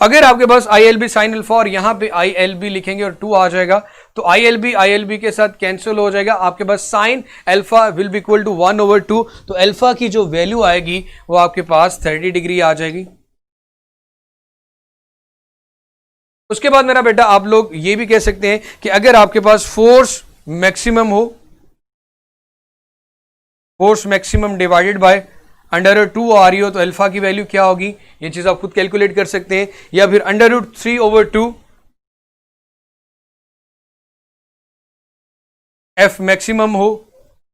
अगर आपके पास ILB साइन अल्फा और यहां पे ILB लिखेंगे और 2 आ जाएगा तो ILB के साथ कैंसिल हो जाएगा, आपके पास sine alpha will be equal to 1/2, तो अल्फा की जो वैल्यू आएगी वो आपके पास 30 डिग्री आ जाएगी। उसके बाद मेरा बेटा आप लोग ये भी कह सकते हैं कि अगर आपके पास फोर्स मैक्सिमम हो, force maximum divided by under root 2 आ रही हो तो अल्फा की वैल्यू क्या होगी, ये चीज आप खुद कैलकुलेट कर सकते हैं। या फिर अंडर रूट 3/2 एफ मैक्सिमम हो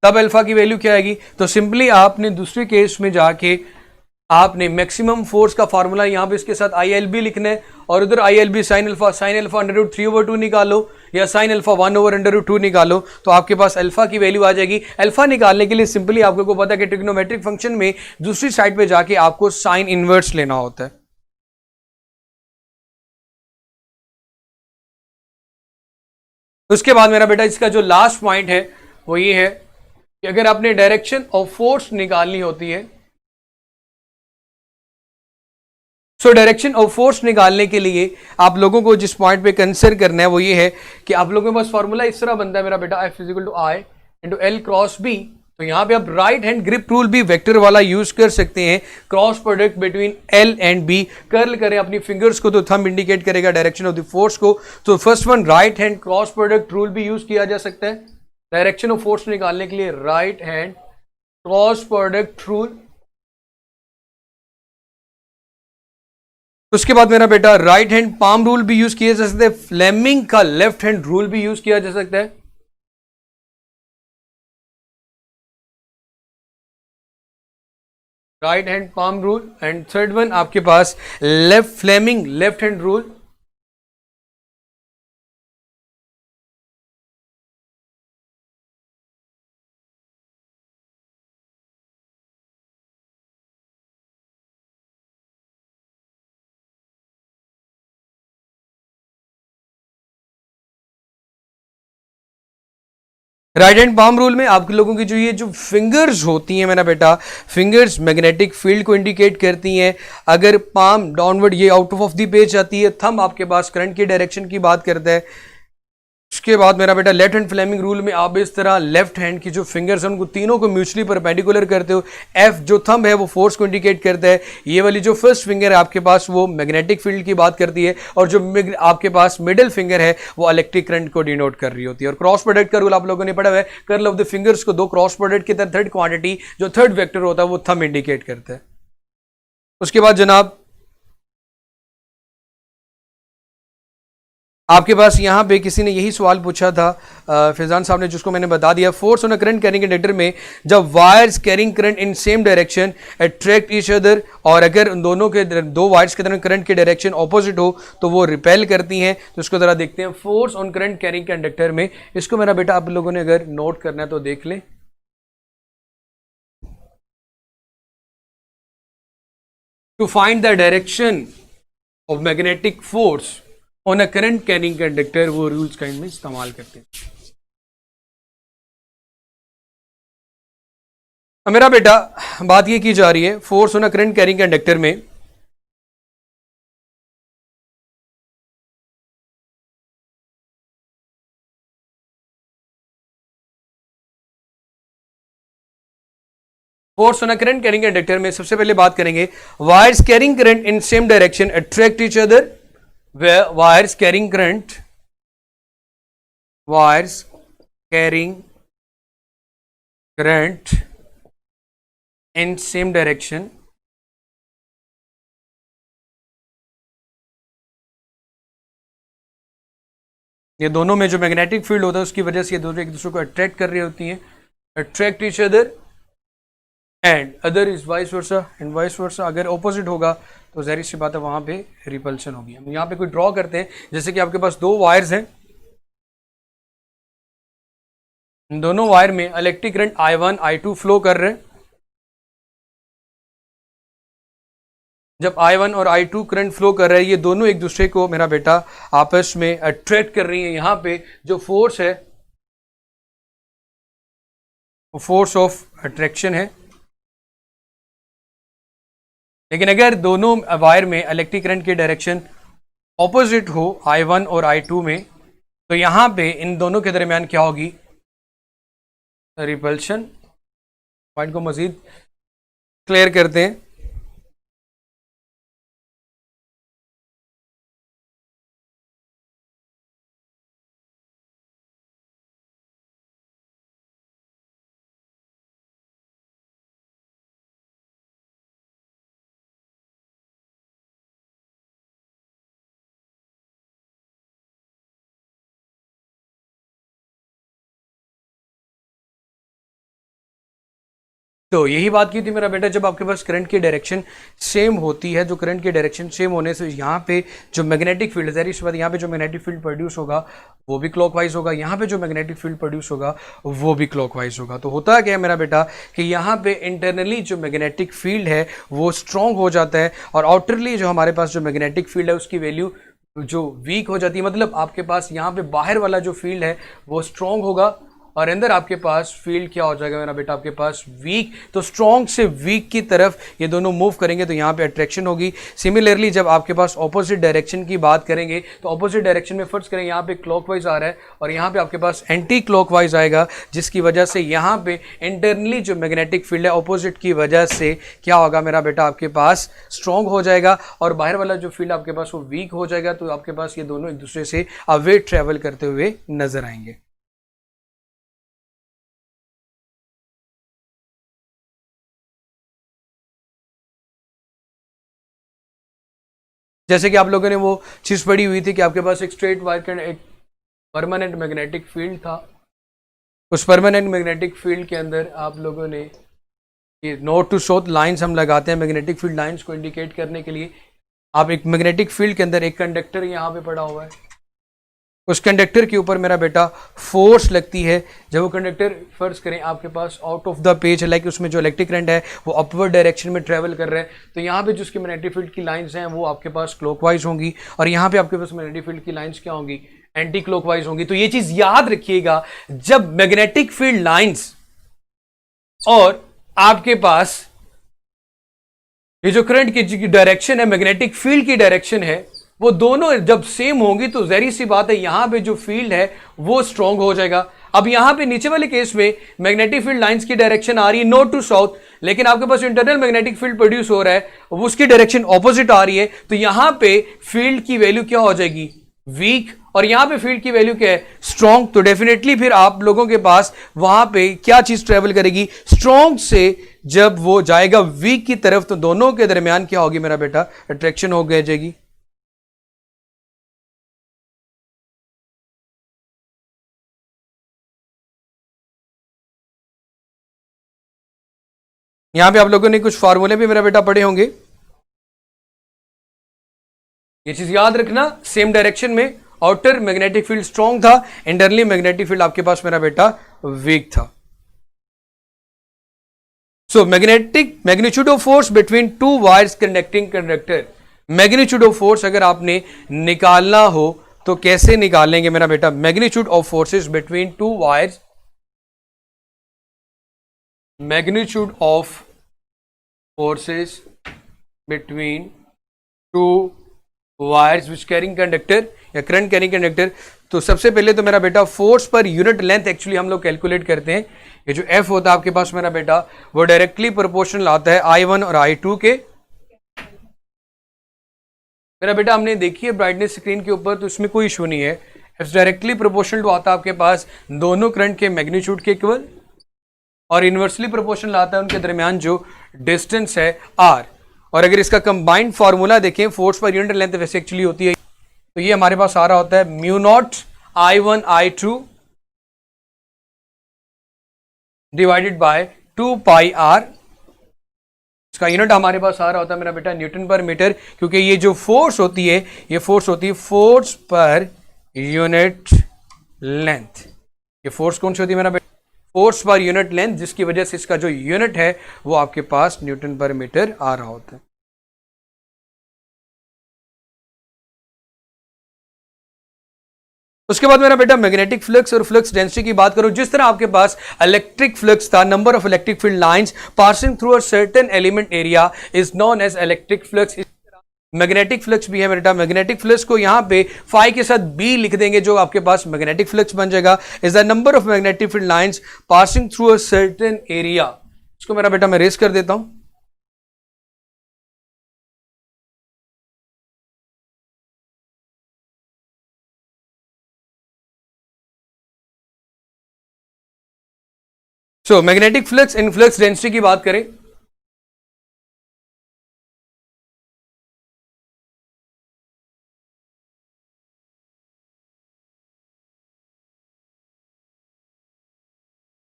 तब अल्फा की वैल्यू क्या आएगी। तो सिंपली आपने दूसरे केस में जाके आपने मैक्सिमम फोर्स का फॉर्मूला यहां पे इसके साथ आई एल बी लिखना है और उधर I L B sine alpha under root 3/2 निकालो या साइन अल्फा 1/√2 निकालो तो आपके पास अल्फा की वैल्यू आ जाएगी। अल्फा निकालने के लिए सिंपली आपको पता है कि ट्रिग्नोमेट्रिक फंक्शन में दूसरी साइड पे जाके आपको साइन इनवर्स लेना होता है। उसके बाद मेरा बेटा इसका जो लास्ट पॉइंट है वो ये है कि अगर आपने डायरेक्शन ऑफ फोर्स निकालनी होती है, सो डायरेक्शन ऑफ फोर्स निकालने के लिए आप लोगों को जिस पॉइंट पे कंसिडर करना है वो ये है कि आप लोगों के पास फॉर्मूला इस तरह बनता है मेरा बेटा, F is equal to I into L cross B. तो यहां पे आप राइट हैंड ग्रिप रूल भी वेक्टर वाला यूज कर सकते हैं, cross product between L and B curl करें अपनी फिंगर्स को तो थंब इंडिकेट करेगा डायरेक्शन ऑफ द फोर्स को। तो first one right hand cross product rule भी यूज किया जा सकता है डायरेक्शन ऑफ फोर्स निकालने के लिए, right hand cross product rule. उसके बाद मेरा बेटा राइट हैंड पाम रूल भी यूज किया जा सकता है, फ्लेमिंग का लेफ्ट हैंड रूल भी यूज किया जा सकता है। Right hand palm rule and third one आपके पास left Fleming left hand rule. Right hand palm rule में आप लोगों की जो ये जो फिंगर्स होती हैं मेरा बेटा, फिंगर्स मैग्नेटिक फील्ड को इंडिकेट करती हैं। अगर पाम डाउनवर्ड ये आउट ऑफ द पेज आती है, थंब आपके पास करंट की डायरेक्शन की बात करता है। उसके बाद मेरा बेटा लेफ्ट हैंड फ्लेमिंग रूल में आप इस तरह लेफ्ट हैंड की जो फिंगर्स हैं उनको तीनों को म्यूचुअली परपेंडिकुलर करते हो। एफ जो थंब है वो फोर्स को इंडिकेट करता है, ये वाली जो फर्स्ट फिंगर है आपके पास वो मैग्नेटिक फील्ड की बात करती है और जो आपके पास मिडिल फिंगर है वो इलेक्ट्रिक करंट को डिनोट कर रही होती है। और क्रॉस प्रोडक्ट का रूल आप लोगों ने पढ़ा हुआ है, कर्ल ऑफ द फिंगर्स को दो क्रॉस प्रोडक्ट की तरह थर्ड क्वांटिटी जो थर्ड वेक्टर होता है वो थंब इंडिकेट करता है। उसके बाद जनाब आपके पास यहाँ पे किसी ने यही सवाल पूछा था फैजान साहब ने, जिसको मैंने बता दिया। Force on a current carrying conductor में जब wires carrying current in same direction attract each other, और अगर उन दोनों के दो वायर्स के दरमियान करंट की डायरेक्शन ऑपोजिट हो तो वो रिपेल करती हैं। तो इसको जरा देखते हैं force on current carrying conductor में। इसको मेरा बेटा आप लोगों ने अगर नोट करना है तो देख लें। To find the direction of magnetic force on a current carrying conductor वो रूल्स का इनमें इस्तेमाल करते हैं। मेरा बेटा बात ये की जा रही है force on a current carrying conductor में force on a current carrying conductor में सबसे पहले बात करेंगे wires carrying current in same direction attract each other. wires carrying current, wires carrying current in same direction ये दोनों में जो मैग्नेटिक फील्ड होता है उसकी वजह से ये दोनों एक दूसरे को अट्रैक्ट कर रही होती हैं, attract each other and other is vice versa and vice versa. अगर ऑपोजिट होगा तो जाहिर सी बात है वहां पे रिपल्शन होगी। हम यहाँ पे कोई ड्रॉ करते हैं, जैसे कि आपके पास दो वायर्स हैं, इन दोनों वायर में electric current I1 I2 flow कर रहे हैं। जब I1 और I2 करंट फ्लो कर रहे हैं ये दोनों एक दूसरे को मेरा बेटा आपस में अट्रैक्ट कर रही है। यहां पे जो फोर्स है वो फोर्स ऑफ अट्रैक्शन है। लेकिन अगर दोनों वायर में इलेक्ट्रिक करंट की डायरेक्शन ऑपोजिट हो I1 और I2 में तो यहां पे इन दोनों के दरमियान क्या होगी, रिपल्शन। पॉइंट को मजीद क्लियर करते हैं। तो यही बात की थी मेरा बेटा, जब आपके पास करंट की डायरेक्शन सेम होती है, जो करंट की डायरेक्शन सेम होने से यहाँ पे जो मैग्नेटिक फील्ड है, इस बात यहाँ पे जो मैग्नेटिक फील्ड प्रोड्यूस होगा वो भी क्लॉकवाइज होगा, यहाँ पे जो मैग्नेटिक फील्ड प्रोड्यूस होगा वो भी क्लॉकवाइज होगा। तो होता क्या है मेरा बेटा कि यहाँ पे इंटरनली जो मैग्नेटिक फील्ड है वो स्ट्रॉन्ग हो जाता है, और आउटरली जो हमारे पास जो मैग्नेटिक फील्ड है उसकी वैल्यू जो वीक हो जाती है। मतलब आपके पास यहाँ पे बाहर वाला जो फील्ड है वो स्ट्रॉन्ग होगा, और अंदर आपके पास फील्ड क्या हो जाएगा मेरा बेटा, आपके पास वीक। तो स्ट्रॉन्ग से वीक की तरफ ये दोनों मूव करेंगे तो यहाँ पे अट्रैक्शन होगी। सिमिलरली जब आपके पास ऑपोजिट डायरेक्शन की बात करेंगे तो ऑपोजिट डायरेक्शन में फर्स्ट करें, यहाँ पे क्लॉकवाइज आ रहा है और यहाँ पे आपके पास एंटी क्लॉकवाइज आएगा, जिसकी वजह से यहाँ पे इंटरनली जो मैग्नेटिक फील्ड है ऑपोजिट की वजह से क्या होगा मेरा बेटा, आपके पास स्ट्रॉन्ग हो जाएगा, और बाहर वाला जो फील्ड आपके पास वो वीक हो जाएगा। तो आपके पास ये दोनों एक दूसरे से अवे ट्रेवल करते हुए नजर आएंगे। जैसे कि आप लोगों ने वो चीज पढ़ी हुई थी कि आपके पास एक स्ट्रेट वायर का एक परमानेंट मैग्नेटिक फील्ड था, उस परमानेंट मैग्नेटिक फील्ड के अंदर आप लोगों ने ये नॉर्थ टू साउथ लाइंस हम लगाते हैं मैग्नेटिक फील्ड लाइंस को इंडिकेट करने के लिए। आप एक मैग्नेटिक फील्ड के अंदर एक कंडक्टर यहाँ पे पड़ा हुआ है, उस कंडक्टर के ऊपर मेरा बेटा फोर्स लगती है। जब वो कंडक्टर फर्ज करें आपके pass out of the page, like उसमें जो इलेक्ट्रिक करंट है वो अपवर्ड डायरेक्शन में ट्रेवल कर रहा है, तो यहाँ पे जो उसकी मैग्नेटिक फील्ड की लाइंस हैं वो आपके पास क्लॉकवाइज होंगी, और यहाँ पे आपके पास मैग्नेटिक फील्ड की लाइंस क्या होंगी, एंटी क्लॉकवाइज होंगी। तो ये चीज याद रखिएगा, जब मैग्नेटिक फील्ड लाइंस और आपके पास ये जो करंट की डायरेक्शन है, मैग्नेटिक फील्ड की डायरेक्शन है, वो दोनों जब सेम होंगी तो जहरी सी बात है यहां पे जो फील्ड है वो स्ट्रांग हो जाएगा। अब यहां पे नीचे वाले केस में मैग्नेटिक फील्ड लाइंस की डायरेक्शन आ रही है नॉर्थ टू साउथ, लेकिन आपके पास इंटरनल मैग्नेटिक फील्ड प्रोड्यूस हो रहा है वो उसकी डायरेक्शन ऑपोजिट आ रही है, तो यहां पे फील्ड की वैल्यू क्या हो जाएगी, वीक, और यहां पे फील्ड की वैल्यू क्या है, स्ट्रॉन्ग। तो डेफिनेटली फिर आप लोगों के पास वहां पे क्या चीज ट्रेवल करेगी, स्ट्रॉन्ग से जब वो जाएगा वीक की तरफ तो दोनों के दरमियान क्या होगी मेरा बेटा, अट्रैक्शन हो गई जाएगी। यहां पे आप लोगों ने कुछ फार्मूले भी मेरा बेटा पढ़े होंगे, ये चीज याद रखना, सेम डायरेक्शन में आउटर मैग्नेटिक फील्ड स्ट्रॉन्ग था, इंटरनली मैग्नेटिक फील्ड आपके पास मेरा बेटा वीक था। So magnetic magnitude of force between two wires conducting conductor, magnitude of force अगर आपने निकालना हो तो कैसे निकालेंगे मेरा बेटा, magnitude of forces between two wires, magnitude of forces between two wires which carrying conductor या करंट कैरिंग कंडक्टर। तो सबसे पहले तो मेरा बेटा force per unit length actually हम लोग कैलकुलेट करते हैं। ये जो एफ होता है आपके पास मेरा बेटा वो डायरेक्टली प्रोपोर्शनल आता है I1 और I2 के। मेरा बेटा हमने देखी है ब्राइटनेस स्क्रीन के ऊपर, तो इसमें कोई इशू नहीं है, एफ डायरेक्टली प्रोपोर्शनल टू आता है आपके पास दोनों करंट के मैग्नीट्यूड के इक्वल, और इनवर्सली प्रोपोर्शनल आता है उनके दरमियान जो डिस्टेंस है R। और अगर इसका कंबाइंड फार्मूला देखें फोर्स पर यूनिट लेंथ वैसे एक्चुअली होती है, तो ये हमारे पास आ रहा होता है mu naught I1 I2 divided by 2 pi R। इसका यूनिट हमारे पास आ रहा होता है मेरा बेटा न्यूटन पर मीटर, क्योंकि ये जो फोर्स होती है ये फोर्स होती है फोर्स पर यूनिट लेंथ। ये फोर्स कौन सी होती है मेरा बेटा, फोर्स पर यूनिट लेंथ, जिसकी वजह से इसका जो यूनिट है वो आपके पास न्यूटन पर मीटर आ रहा होता है। उसके बाद मेरा बेटा मैग्नेटिक फ्लक्स और फ्लक्स डेंसिटी की बात करूं, जिस तरह आपके पास इलेक्ट्रिक फ्लक्स था, number of electric field lines passing through a certain element area is known as electric flux. Magnetic flux भी है बेटा, मैग्नेटिक फ्लक्स को यहां पे फाई के साथ बी लिख देंगे, जो आपके पास मैग्नेटिक फ्लक्स बन जाएगा, is the number of magnetic field lines passing through a certain area. इसको मेरा बेटा मैं रेस कर देता हूं। So magnetic flux in flux density की बात करें,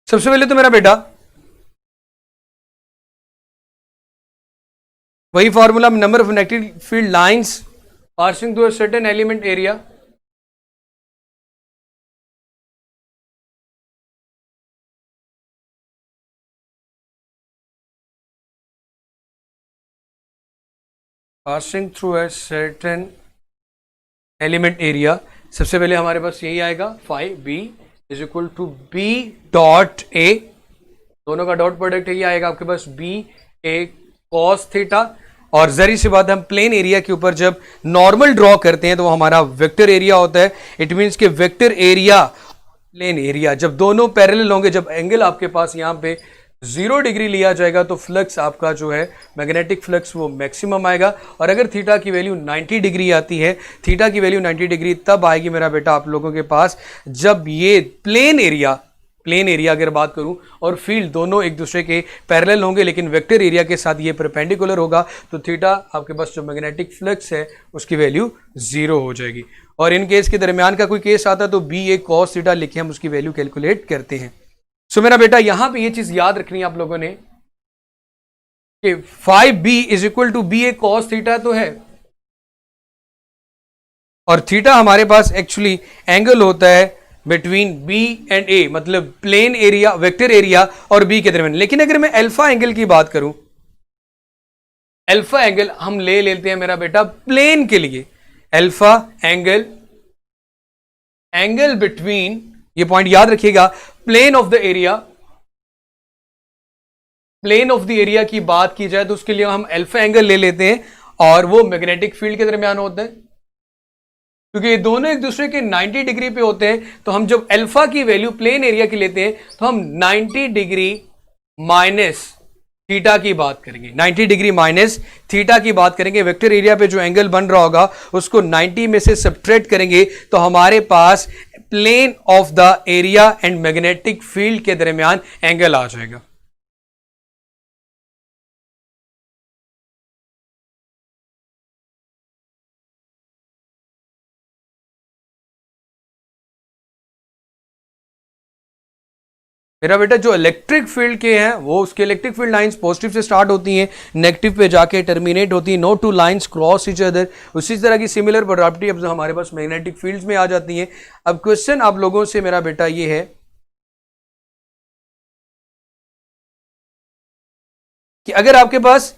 सबसे पहले तो मेरा बेटा वही formula, number of magnetic field lines passing through a certain element area, passing through a certain element area. सबसे पहले हमारे पास यही आएगा, phi B is equal to B dot A, दोनों का डॉट प्रोडक्ट यही आएगा आपके पास, बी ए कॉस थीटा। और जरी सी बात, हम प्लेन एरिया के ऊपर जब नॉर्मल ड्रॉ करते हैं तो वो हमारा वेक्टर एरिया होता है। इट मींस कि वेक्टर एरिया प्लेन एरिया जब दोनों पैरेलल होंगे, जब एंगल आपके पास यहां पे 0 डिग्री लिया जाएगा तो फ्लक्स आपका जो है मैग्नेटिक फ्लक्स वो मैक्सिमम आएगा। और अगर थीटा की वैल्यू 90 डिग्री आती है, थीटा की वैल्यू 90 डिग्री तब आएगी मेरा बेटा आप लोगों के पास जब ये प्लेन एरिया अगर बात करूं और फील्ड दोनों एक दूसरे के पैरेलल होंगे, लेकिन वेक्टर एरिया के साथ ये परपेंडिकुलर होगा, तो थीटा आपके पास जो मैग्नेटिक फ्लक्स है उसकी वैल्यू 0 हो जाएगी। और इन केस के दरमियान का कोई केस आता है तो बी ए कॉस थीटा लिखे हम उसकी वैल्यू कैलकुलेट करते हैं। सो मेरा बेटा यहां पे ये चीज याद रखनी है आप लोगों ने कि 5b is equal to B A cos theta तो है, और थीटा हमारे पास एक्चुअली एंगल होता है बिटवीन बी एंड ए, मतलब प्लेन एरिया वेक्टर एरिया और बी के दरमियान। लेकिन अगर मैं अल्फा एंगल की बात करूं, अल्फा एंगल हम ले लेते हैं मेरा बेटा प्लेन के लिए, अल्फा एंगल बिटवीन, ये पॉइंट याद रखिएगा, प्लेन ऑफ द एरिया की बात की जाए तो उसके लिए हम अल्फा एंगल ले लेते हैं और वो मैग्नेटिक फील्ड के दरमियान होता है। क्योंकि ये दोनों एक दूसरे के 90 डिग्री पे होते हैं, तो हम जब अल्फा की वैल्यू प्लेन एरिया की लेते हैं तो हम 90 डिग्री माइनस थीटा की बात करेंगे, 90 डिग्री माइनस थीटा की बात करेंगे। वेक्टर एरिया पे जो एंगल बन रहा होगा उसको 90 में से सब्ट्रैक्ट करेंगे तो हमारे पास plane of the area and magnetic field के दरमियान एंगल आ जाएगा। मेरा बेटा जो इलेक्ट्रिक फील्ड के हैं वो उसके इलेक्ट्रिक फील्ड लाइंस पॉजिटिव से स्टार्ट होती हैं, नेगेटिव पे जाके टर्मिनेट होती है, no two lines cross each other. उसी तरह की सिमिलर प्रॉपर्टी अब हमारे पास मैग्नेटिक फील्ड्स में आ जाती हैं। अब क्वेश्चन आप लोगों से मेरा बेटा ये है कि अगर आपके पास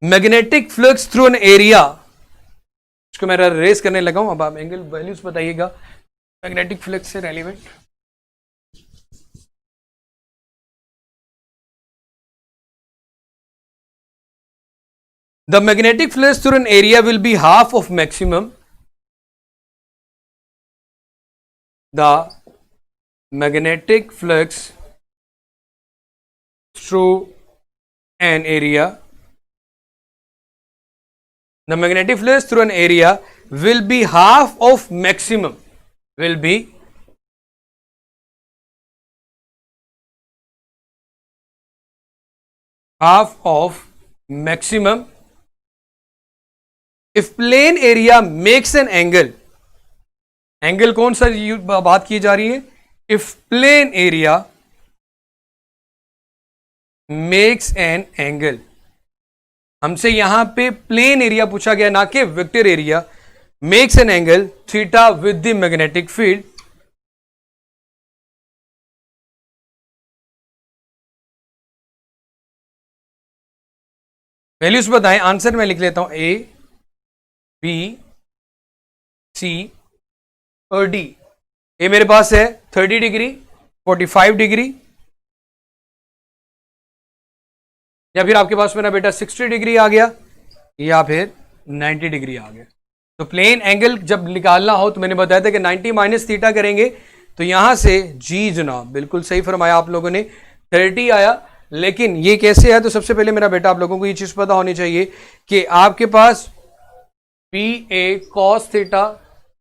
magnetic flux through an area, इसको मैं रेस करने लगा हूं, अब आप एंगल वैल्यूज बताइएगा मैग्नेटिक फ्लक्स से relevant. The magnetic flux through an area will be half of maximum. The magnetic flux through an area. The magnetic flux through an area will be half of maximum. Will be half of maximum if plane area makes an angle, angle कौन सा बात की जा रही है, if plain area makes an angle, हमसे यहां पे प्लेन एरिया पूछा गया ना कि vector area, makes an angle theta with the magnetic field, values बताएं, आंसर मैं लिख लेता हूं ए बी सी और डी। ए मेरे पास है 30 डिग्री, 45 डिग्री, या फिर आपके पास मेरा बेटा 60 डिग्री आ गया, या फिर 90 डिग्री आ गया। तो प्लेन एंगल जब निकालना हो तो मैंने बताया था कि 90 माइनस थीटा करेंगे तो यहां से जी जनाब बिल्कुल सही फरमाया आप लोगों ने, 30 आया। लेकिन ये कैसे है, तो सबसे पहले मेरा बेटा आप लोगों को ये चीज पता होनी चाहिए कि आपके पास बी ए कॉस थीटा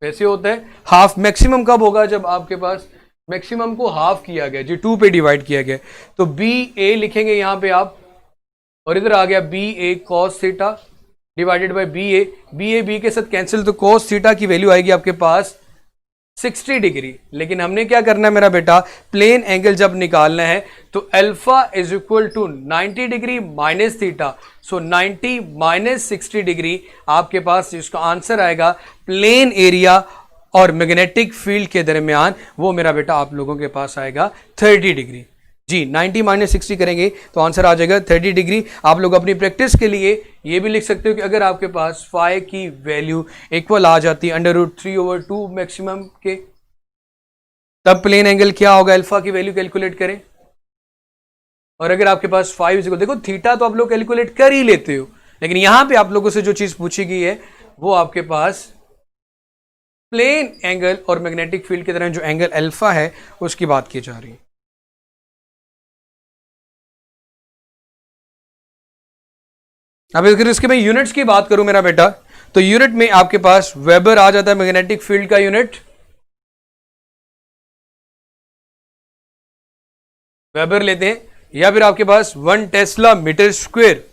वैसे होता है, हाफ मैक्सिमम कब होगा, जब आपके पास मैक्सिमम को हाफ किया गया जी, 2 पे डिवाइड किया गया, तो बी ए लिखेंगे यहां पे आप, और इधर आ गया B A cos theta divided by B A, B के साथ कैंसिल, तो कॉस थीटा की वैल्यू आएगी आपके पास 60 डिग्री। लेकिन हमने क्या करना है मेरा बेटा, प्लेन एंगल जब निकालना है तो alpha is equal to 90 degree minus theta. So 90 minus 60 degree आपके पास इसका आंसर आएगा प्लेन एरिया और मैग्नेटिक फील्ड के दरमियान, वो मेरा बेटा आप लोगों के पास आएगा 30 डिग्री। जी 90 माइनस 60 करेंगे तो आंसर आ जाएगा 30 डिग्री। आप लोग अपनी प्रैक्टिस के लिए ये भी लिख सकते हो कि अगर आपके पास फाई की वैल्यू इक्वल आ जाती है √3/2 मैक्सिमम के, तब प्लेन एंगल क्या होगा, अल्फा की वैल्यू कैलकुलेट करें। और अगर आपके पास 5 देखो थीटा तो आप लोग कैलकुलेट कर ही लेते हो, लेकिन यहां पे आप लोगों से जो चीज पूछी गई है वो आपके पास प्लेन एंगल और मैग्नेटिक फील्ड के दरमियान जो एंगल अल्फा है उसकी बात की जा रही है। अब अगर इसके मैं यूनिट्स की बात करूं मेरा बेटा, तो यूनिट में आपके पास वेबर आ जाता है मैग्नेटिक फील्ड का यूनिट, वेबर लेते हैं, या फिर आपके पास 1 टेस्ला मीटर स्क्वायर,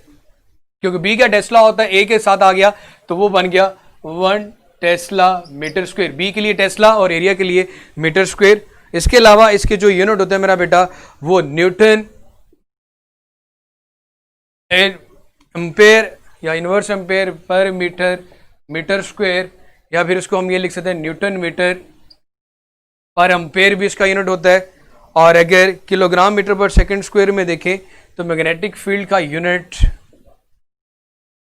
क्योंकि बी का टेस्ला होता है, ए के साथ आ गया तो वो बन गया 1 टेस्ला मीटर स्क्वायर, बी के लिए टेस्ला और एरिया के लिए मीटर स्क्वायर। इसके अलावा इसके जो यूनिट होता है मेरा बेटा वो न्यूटन एम्पेयर या inverse ampere per metre square, या फिर इसको हम ये लिख सकते हैं न्यूटन मीटर पर एम्पेयर भी इसका यूनिट होता है। और अगर किलोग्राम मीटर पर सेकंड स्क्वायर में देखें तो मैग्नेटिक फील्ड का यूनिट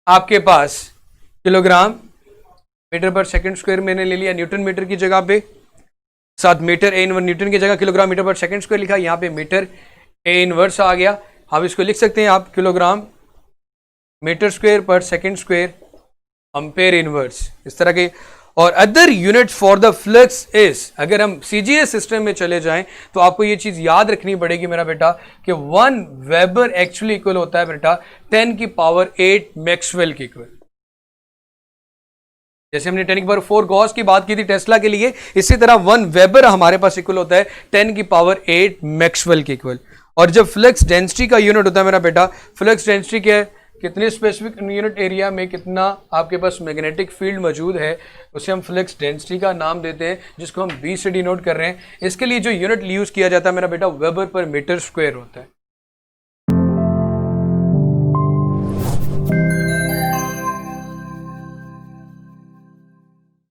आपके पास किलोग्राम मीटर पर सेकंड स्क्वायर मैंने ले लिया न्यूटन मीटर की जगह पे, साथ मीटर ए इनवर्स, न्यूटन की जगह किलोग्राम मीटर पर सेकंड स्क्वायर लिखा, यहाँ पे मीटर ए इनवर्स आ गया। आप इसको लिख सकते हैं आप किलोग्राम मीटर स्क्वायर पर सेकंड स्क्वायर एम्पेयर इनवर्स, इस तरह के। और other unit for the flux is, अगर हम सीजीएस सिस्टम में चले जाएं तो आपको ये चीज याद रखनी पड़ेगी मेरा बेटा कि 1 वेबर एक्चुअली इक्वल होता है बेटा 10⁸ मैक्सवेल के इक्वल। जैसे हमने 10⁴ गॉस की बात की थी टेस्ला के लिए, इसी तरह 1 वेबर हमारे पास इक्वल होता है 10⁸ मैक्सवेल के इक्वल। और जब फ्लक्स डेंसिटी का यूनिट होता है मेरा बेटा, फ्लक्स डेंसिटी क्या है, कितने स्पेसिफिक यूनिट एरिया में कितना आपके पास मैग्नेटिक फील्ड मौजूद है, उसे हम फ्लक्स डेंसिटी का नाम देते हैं, जिसको हम बी से डिनोट कर रहे हैं। इसके लिए जो यूनिट यूज किया जाता है मेरा बेटा वेबर पर मीटर स्क्वायर होता है।